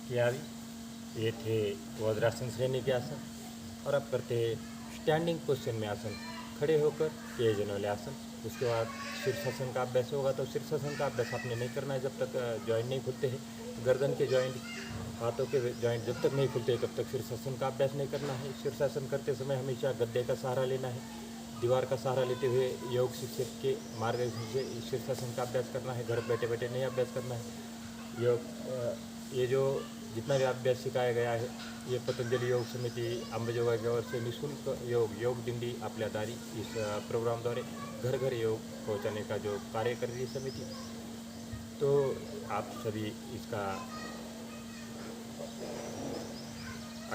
किया अभी, ये थे वज्रासन श्रेणी के आसन। और अब करते स्टैंडिंग पोजीशन में आसन, खड़े होकर किए जाने वाले आसन। उसके बाद शीर्षासन का अभ्यास होगा। तो शीर्षासन का अभ्यास आपने नहीं करना है जब तक जॉइंट नहीं खुलते हैं। गर्दन के जॉइंट, हाथों के जॉइंट जब तक नहीं खुलते तब तक शीर्षासन का अभ्यास नहीं करना है। शीर्षासन करते समय हमेशा गद्दे का सहारा लेना है, दीवार का सहारा लेते हुए योग शिक्षक के मार्गदर्शन से शीर्षासन का अभ्यास करना है। घर बैठे बैठे नहीं अभ्यास करना है। ये जो जितना भी अभ्यास सिखाया गया है, ये पतंजलि योग समिति अंबेजोगाई की ओर से निःशुल्क योग दिंडी आपल्या दारी इस प्रोग्रामद्वारे घर घर योग पहुंचाने का जो कार्य कर रही है समिति। तो आप सभी इसका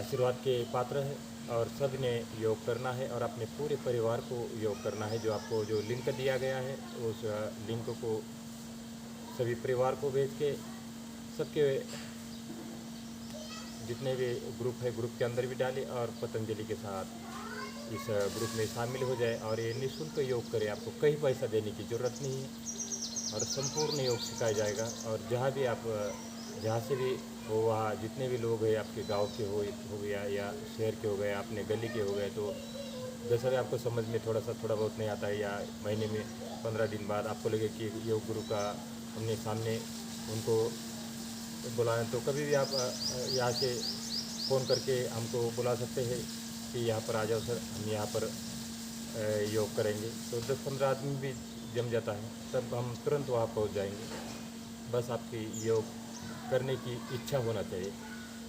आशीर्वाद के पात्र है और सब ने योग करना है और अपने पूरे परिवार को योग करना है। जो आपको जो लिंक दिया गया है उस लिंक को सभी परिवार को भेज के सबके जितने भी ग्रुप है ग्रुप के अंदर भी डालें और पतंजलि के साथ इस ग्रुप में शामिल हो जाए और ये निःशुल्क योग करें। आपको कहीं पैसा देने की ज़रूरत नहीं है और संपूर्ण योग सिखाया जाएगा। और जहाँ भी आप जहाँ से भी हो, वहाँ जितने भी लोग हैं आपके गांव के हो गया या शहर के हो गए, अपने गली के हो गए, तो जैसा भी आपको समझ में थोड़ा बहुत नहीं आता है, या महीने में 15 दिन बाद आपको लगे कि योग गुरु का हमने सामने उनको बुलाएं, तो कभी भी आप यहाँ से फ़ोन करके हमको बुला सकते हैं कि यहाँ पर आ जाओ सर, हम यहाँ पर योग करेंगे। तो 10-15 आदमी भी जम जाता है, तब हम तुरंत वहाँ पहुँच जाएंगे। बस आपकी योग करने की इच्छा होना चाहिए।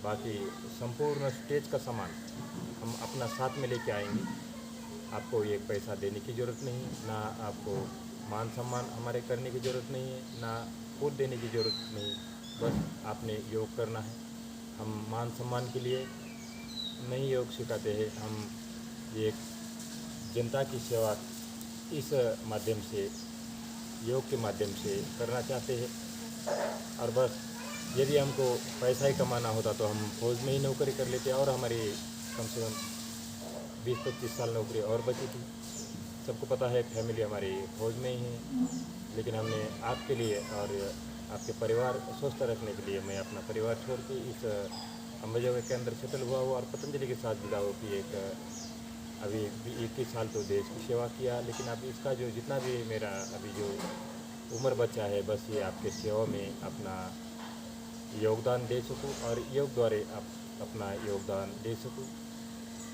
बाकी संपूर्ण स्टेज का सामान हम अपना साथ में लेके आएंगे। आपको एक पैसा देने की ज़रूरत नहीं, ना आपको मान सम्मान हमारे करने की ज़रूरत नहीं है, ना खुद देने की ज़रूरत नहीं। बस आपने योग करना है। हम मान सम्मान के लिए नहीं योग सिखाते हैं, हम एक जनता की सेवा इस माध्यम से, योग के माध्यम से करना चाहते हैं। और बस यदि हमको पैसा ही कमाना होता तो हम फौज में ही नौकरी कर लेते, और हमारी कम से कम 20-25 साल नौकरी और बची थी। सबको पता है फैमिली हमारी फौज में ही है, लेकिन हमने आपके लिए और आपके परिवार स्वस्थ रखने के लिए मैं अपना परिवार छोड़ के इस अम्बेजोगाई के अंदर सेटल हुआ हूँ और पतंजलि के साथ जुड़ा हूँ कि एक अभी 21 साल तो देश की सेवा किया, लेकिन अब इसका जो जितना भी मेरा अभी जो उम्र बचा है, बस ये आपके सेवा में अपना योगदान दे सकूं और योग द्वारा अपना योगदान दे सकूं।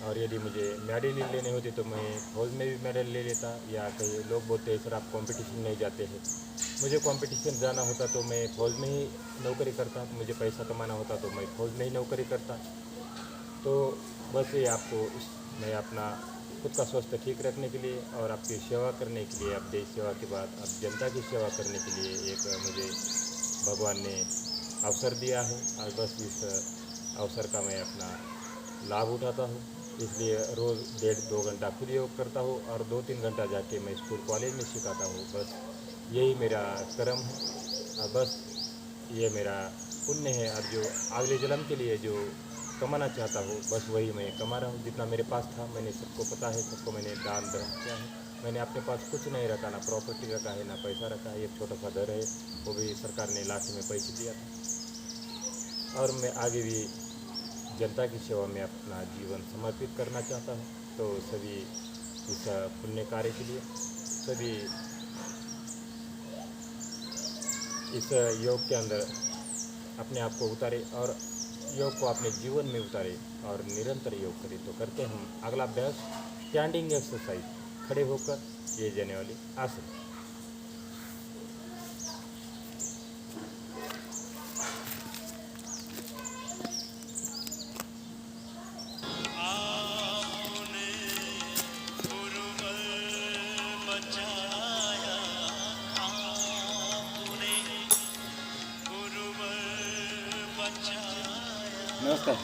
और यदि मुझे मेडल लेने होते तो मैं फौज में भी मेडल ले लेता, या कहीं लोग बोलते हैं सर आप कंपटीशन नहीं जाते हैं। मुझे कंपटीशन जाना होता तो मैं फौज में ही नौकरी करता, मुझे पैसा कमाना होता तो मैं फौज में ही नौकरी करता। तो बस ये आपको मैं अपना खुद का स्वास्थ्य ठीक रखने के लिए और आपकी सेवा करने के लिए, अब देश सेवा के बाद अब जनता की सेवा करने के लिए एक मुझे भगवान ने अवसर दिया है, और बस इस अवसर का मैं अपना लाभ उठाता हूँ। इसलिए रोज़ 1.5-2 घंटा खुद योग करता हूँ और 2-3 घंटा जाके मैं स्कूल कॉलेज में सिखाता हूँ। बस यही मेरा कर्म है, और बस ये मेरा पुण्य है। और जो अगले जन्म के लिए जो कमाना चाहता हूँ, बस वही मैं कमा रहा हूँ। जितना मेरे पास था, मैंने सबको पता है, सबको मैंने दान धर्म किया है। मैंने अपने पास कुछ नहीं रखा, ना प्रॉपर्टी रखा है, ना पैसा रखा है। एक छोटा सा घर है, वो भी सरकार ने लास्ट में पैसे दिया था। और मैं आगे भी जनता की सेवा में अपना जीवन समर्पित करना चाहता हूँ। तो सभी इस पुण्य कार्य के लिए सभी इस योग के अंदर अपने आप को उतारे और योग को अपने जीवन में उतारे और निरंतर योग करें। तो करते हम अगला अभ्यास स्टैंडिंग एक्सरसाइज, खड़े होकर किए जाने वाली आसन। नमस्कार।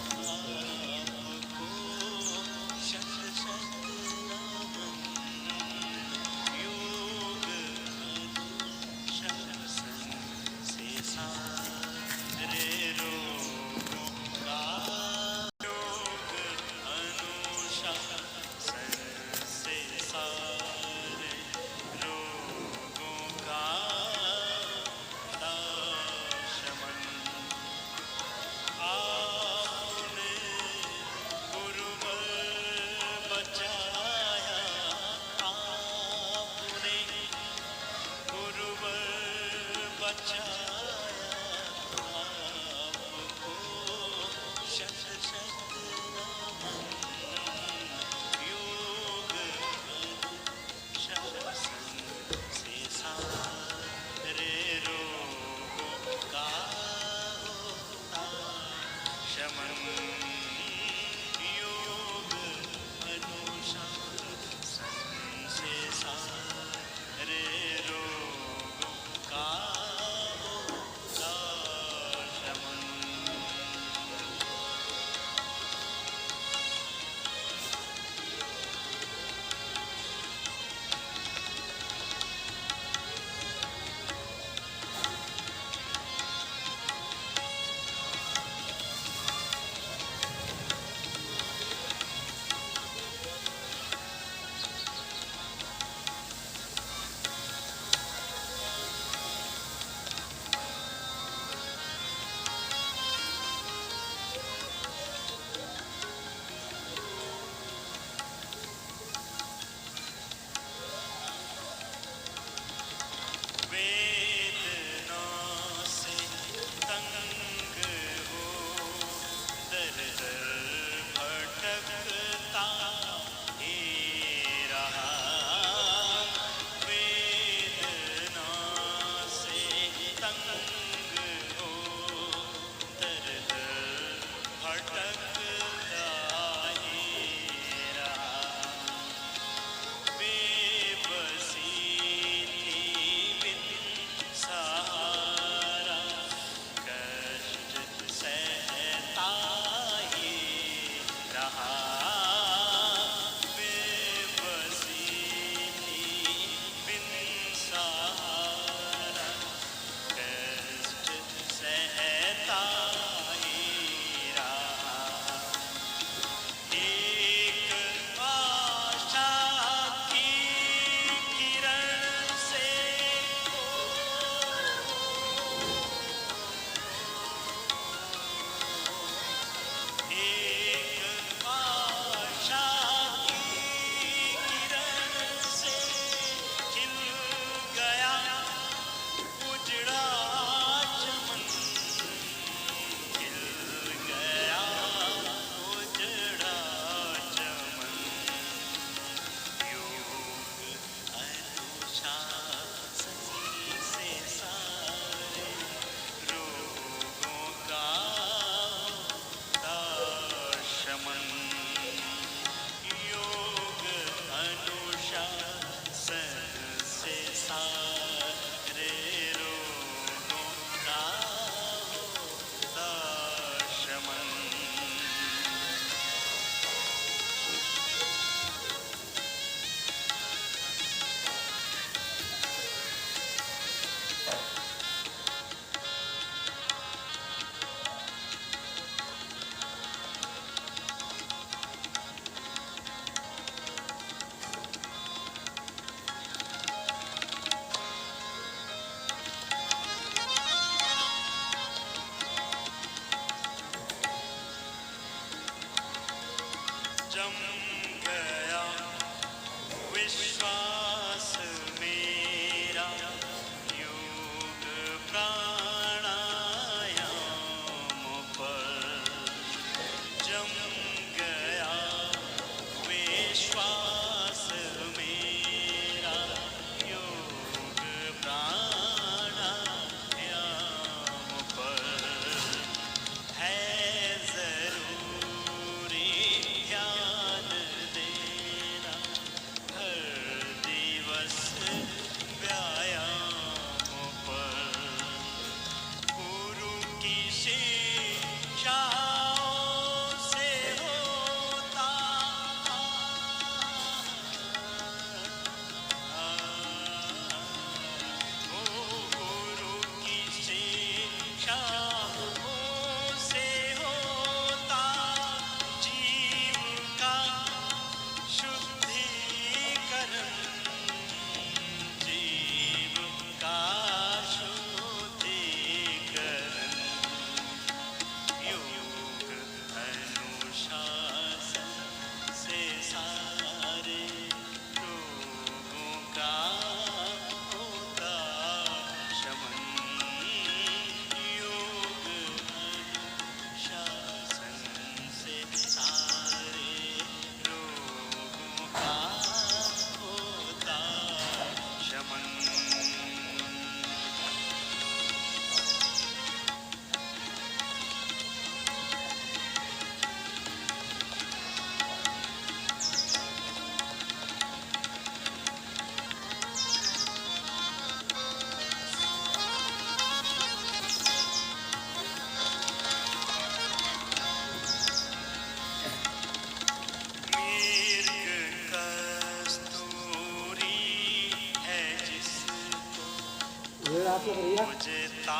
संपला पूजता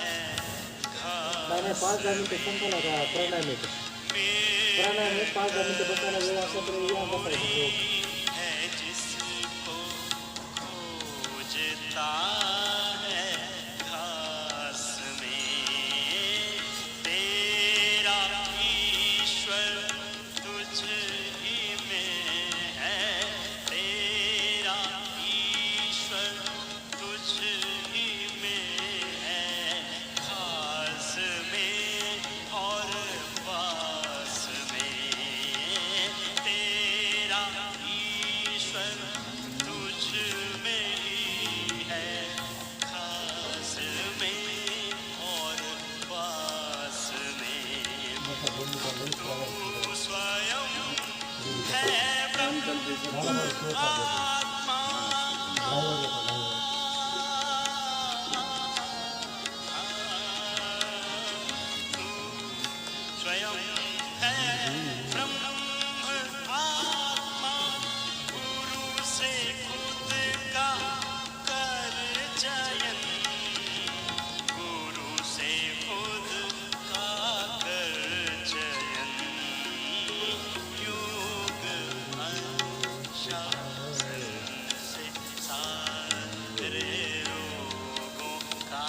है नाही नाही 5-10 मिनिटं संपला का प्राणायाम येतो प्राणायाम आहे 5-10 मिनिटं बसायला वेळ असला तर या बसायचं है जिसको खोजता है घास में तेरा ईश्वर तुझ ही में है तेरा ईश्वर तुझ ही में है घास में और पास में तेरा ईश्वर तुझ में ही है खास में और पास में तू स्वयं है ब्रह्म आत्मा तू स्वयं है ब्रह्म आत्मा गुरु से खुद का कर चयन गुरु से खुद का कर चयन योग अनुशासन से सारे रोगों का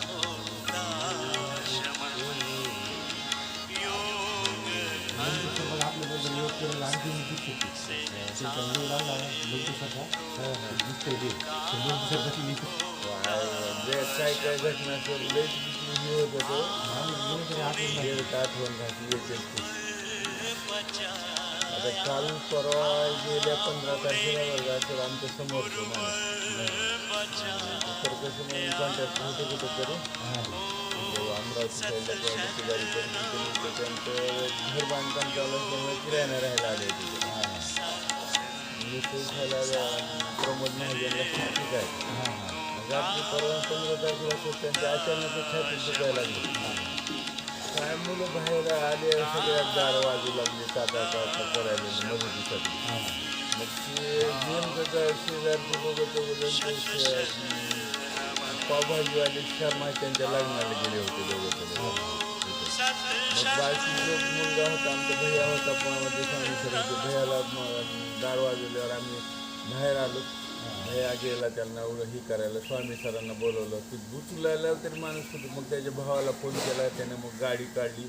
होता शमन योग मग आपल्याबद्दल योग केलेला आणखी दिसते से त्याचा व्हिडिओ लावला लोकसभा दिसते ते लोकसभा जे काय घटना असेल लईच हे होत होतं आठवण घातली येते बचा आता काल परवा गेल्या 15 तारखेला वर्ग असेल आमच्या समोरचं तर कसं म्हणून कॉन्टॅक्ट होते कुठं तरी अमरावती साईडला गाडी करून त्यांचं घर बांधकाम चालू असल्यामुळे किरायाने राहायला आले तिथे मी ते खायला प्रमोद महाजनला ठीक आहे रात्री परवा 15 तारखेला तर त्यांच्या अचानक छाती दुखायला लागली काय मुलं बाहेर आले सगळ्यात दार वाजू लागले टाटा करायला मदतीसाठी मग ते नेमकं शेजारचे बघत पावभाजीवाले शर्मा त्यांच्या लग्नाला गेले होते दोघं मग बाळशीचा मुलगा होता आमचा भैया होता पुण्यामध्ये स्वामी सर होते भैयाला दार वाजवल्यावर आम्ही बाहेर आलो भैया गेला त्यांना ही करायला स्वामी सरांना बोलवलं की उचलायला तरी माणूस होतो मग त्याच्या भावाला फोन केला त्याने मग गाडी काढली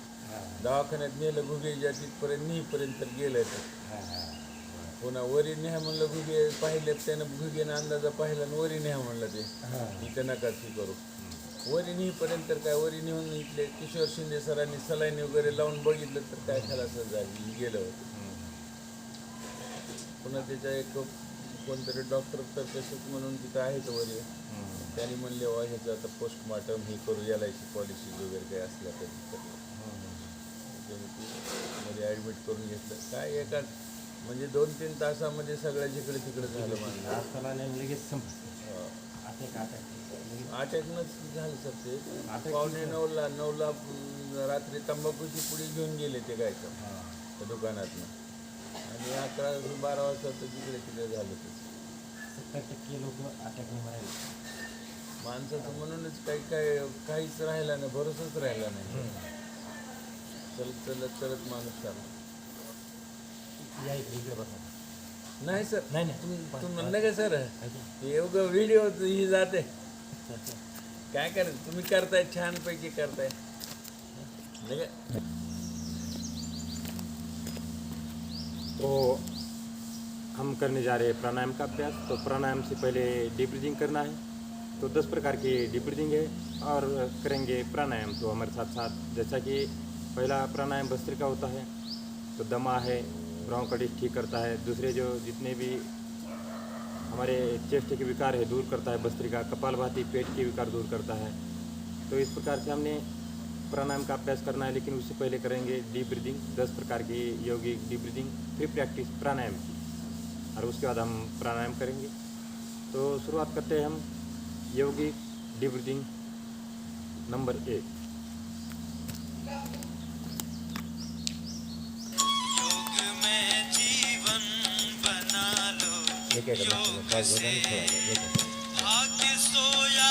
दवाखान्यात नेलं घुगेच्या तिथपर्यंत नेईपर्यंत तर गेलं तर पुन्हा वरी न्या म्हणलं घुगे पाहिले त्यानं घुगेनं अंदाजा पाहिला आणि वरी न्या म्हणलं ते इथं नका ती करू वरी नेईपर्यंत तर काय वरी नेऊन इथले किशोर शिंदे सरांनी सलाईन वगैरे लावून बघितलं तर काय खलासच झाली गेलं होतं पुन्हा त्याच्या एक कोणतरी डॉक्टर तर तसंच म्हणून तिथं आहेत वरी त्यांनी म्हणले वा ह्याचं आता पोस्टमॉर्टम हे करू यालायची पॉलिसीज वगैरे काही असल्या तरी मध्ये ॲडमिट करून घेतलं काय एका म्हणजे 2-3 तासामध्ये सगळ्या जिकडे तिकडे झालं म्हणलं लगेच अटॅकनंच झालं सर ते 8:45-9ला रात्री तंबाखूची पुडी घेऊन गेले ते काय त्या दुकानातनं आणि 11-12 वाजता तर तिकडे तिकडे झालं ते 70% लोक अटॅकने मरायला माणसाचं म्हणूनच काहीच राहिला नाही भरोसाच राहिला नाही चलत माणूस चालला या इकडे बसा नाही सर नाही तुम्ही म्हणलं का सर एवढं व्हिडिओ ही जाते काय करायचं तुम्ही करताय छानपैकी करताय तो हम करने जा रहे हैं प्राणायाम का अभ्यास। तो प्राणायाम से पहले डीप ब्रीदिंग करना है। तो 10 प्रकार की डीप ब्रीदिंग है और करेंगे प्राणायाम तो हमारे साथ साथ। जैसा कि पहला प्राणायाम भस्त्रिका होता है, तो दमा है, ब्रोंकाइटिस ठीक करता है। दूसरे जो जितने भी हमारे चेस्ट के विकार है दूर करता है भस्त्रिका। कपालभाति पेट के विकार दूर करता है। तो इस प्रकार से हमने प्राणायाम का अभ्यास करना है, लेकिन उससे पहले करेंगे डीप ब्रीदिंग, 10 प्रकार की योगिक डीप ब्रीदिंग, फिर प्रैक्टिस प्राणायाम की, और उसके बाद हम प्राणायाम करेंगे। तो शुरुआत करते हैं हम योगिक डीप ब्रीदिंग नंबर 1। योग में जीवन बना लो, भाग्य सोया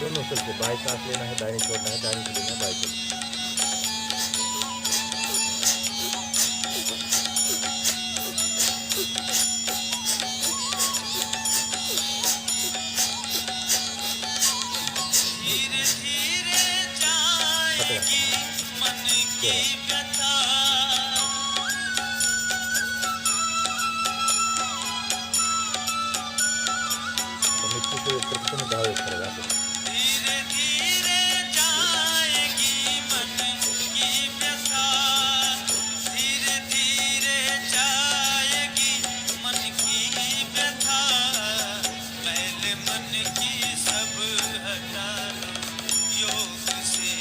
दोनों चलते, बाएं सांस लेना है, दाहिने छोड़ना है, दाहिने से लेना है, बाएं छोड़ना है। धीरे धीरे जाएगी मन की व्यथा, तो मिट्टी से प्रतिदिन गाँव करेगा। धीरे धीरे जाएगी मन की व्यथा, धीरे धीरे जाएगी मन की व्यथा, मैल मन की सब हटा लो योग से,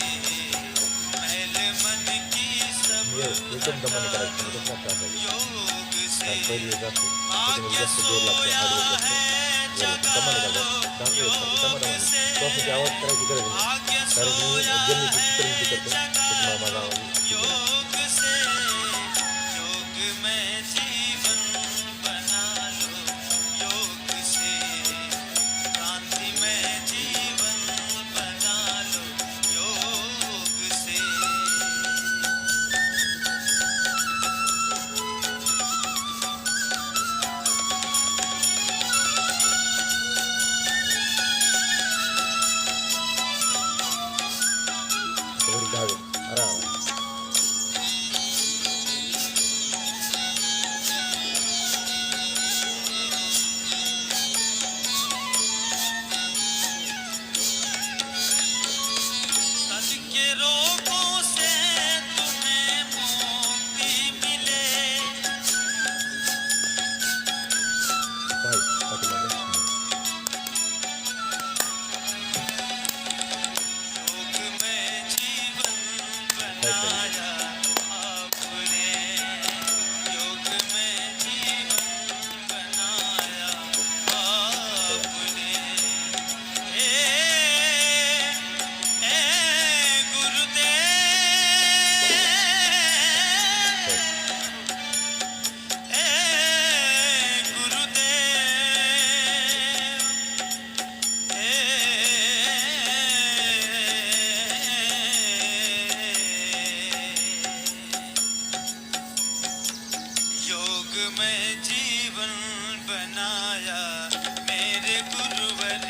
मैल मन की सब ये एकदम दमन करायचं, म्हणजे काय करायचं? योग से, कारण पहिली एक असते, भाग्य त्याच्यामध्ये जास्त जोर लागतो, सोया हार्ड वर्क है लागतो. जगा दमन लो करायचं, चांगलं योग दमन से, श्वासाची आवाज करायची गरज नाही. भाग्य कारण मी सोया जमिनीची है चित्रनिती करतो, जगा त्याच्यामुळे माझा लो आवाज योग से, योग में जीवन बना लो योग से, क्रांति में जीवन बना लो योग से। थोडी धावे आराम. तन के रोगों से तुम्हें मुक्ति मिले, काय पाठीमागे योग में जीवन बनाया आपने, योग में जीवन बनाया आपने, योग में जीवन बनाया मेरे गुरुवर